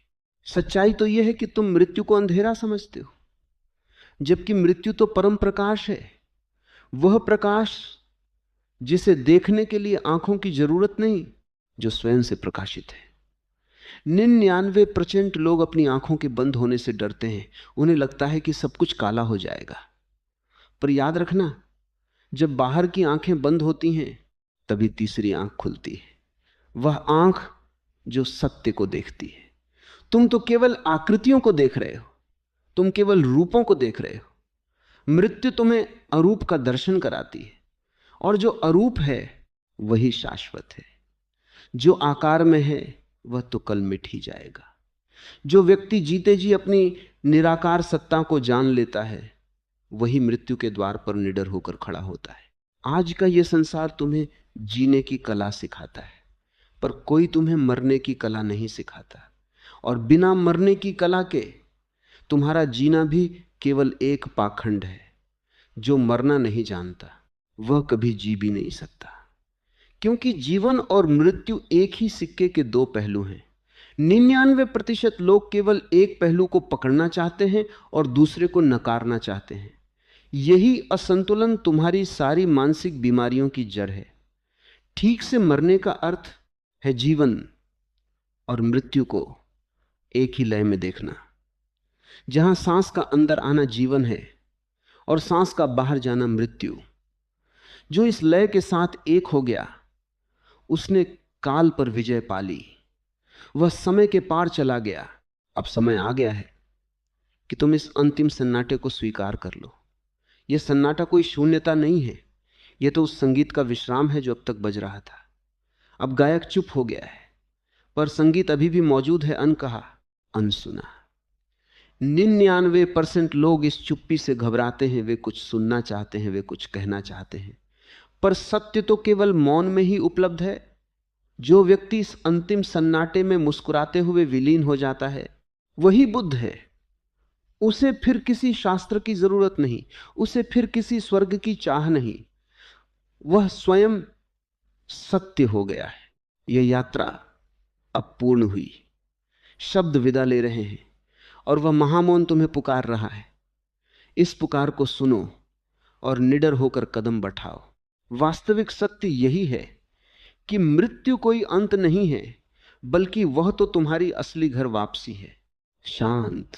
सच्चाई तो यह है कि तुम मृत्यु को अंधेरा समझते हो, जबकि मृत्यु तो परम प्रकाश है। वह प्रकाश जिसे देखने के लिए आंखों की जरूरत नहीं, जो स्वयं से प्रकाशित है। 99% लोग अपनी आंखों के बंद होने से डरते हैं। उन्हें लगता है कि सब कुछ काला हो जाएगा। पर याद रखना, जब बाहर की आंखें बंद होती हैं तभी तीसरी आंख खुलती है, वह आंख जो सत्य को देखती है। तुम तो केवल आकृतियों को देख रहे हो, तुम केवल रूपों को देख रहे हो। मृत्यु तुम्हें अरूप का दर्शन कराती है, और जो अरूप है वही शाश्वत है। जो आकार में है वह तो कल मिट ही जाएगा। जो व्यक्ति जीते जी अपनी निराकार सत्ता को जान लेता है, वही मृत्यु के द्वार पर निडर होकर खड़ा होता है। आज का यह संसार तुम्हें जीने की कला सिखाता है, पर कोई तुम्हें मरने की कला नहीं सिखाता। और बिना मरने की कला के तुम्हारा जीना भी केवल एक पाखंड है। जो मरना नहीं जानता वह कभी जी भी नहीं सकता, क्योंकि जीवन और मृत्यु एक ही सिक्के के दो पहलू हैं। 99% लोग केवल एक पहलू को पकड़ना चाहते हैं और दूसरे को नकारना चाहते हैं। यही असंतुलन तुम्हारी सारी मानसिक बीमारियों की जड़ है। ठीक से मरने का अर्थ है जीवन और मृत्यु को एक ही लय में देखना। जहां सांस का अंदर आना जीवन है और सांस का बाहर जाना मृत्यु। जो इस लय के साथ एक हो गया उसने काल पर विजय पा ली। वह समय के पार चला गया। अब समय आ गया है कि तुम इस अंतिम सन्नाटे को स्वीकार कर लो। यह सन्नाटा कोई शून्यता नहीं है, यह तो उस संगीत का विश्राम है जो अब तक बज रहा था। अब गायक चुप हो गया है, पर संगीत अभी भी मौजूद है, अनकहा, अनसुना। 99% लोग इस चुप्पी से घबराते हैं। वे कुछ सुनना चाहते हैं, वे कुछ कहना चाहते हैं, पर सत्य तो केवल मौन में ही उपलब्ध है। जो व्यक्ति इस अंतिम सन्नाटे में मुस्कुराते हुए विलीन हो जाता है वही बुद्ध है। उसे फिर किसी शास्त्र की जरूरत नहीं, उसे फिर किसी स्वर्ग की चाह नहीं। वह स्वयं सत्य हो गया है। यह यात्रा अब पूर्ण हुई। शब्द विदा ले रहे हैं और वह महामौन तुम्हें पुकार रहा है। इस पुकार को सुनो और निडर होकर कदम बढ़ाओ। वास्तविक सत्य यही है कि मृत्यु कोई अंत नहीं है, बल्कि वह तो तुम्हारी असली घर वापसी है। शांत,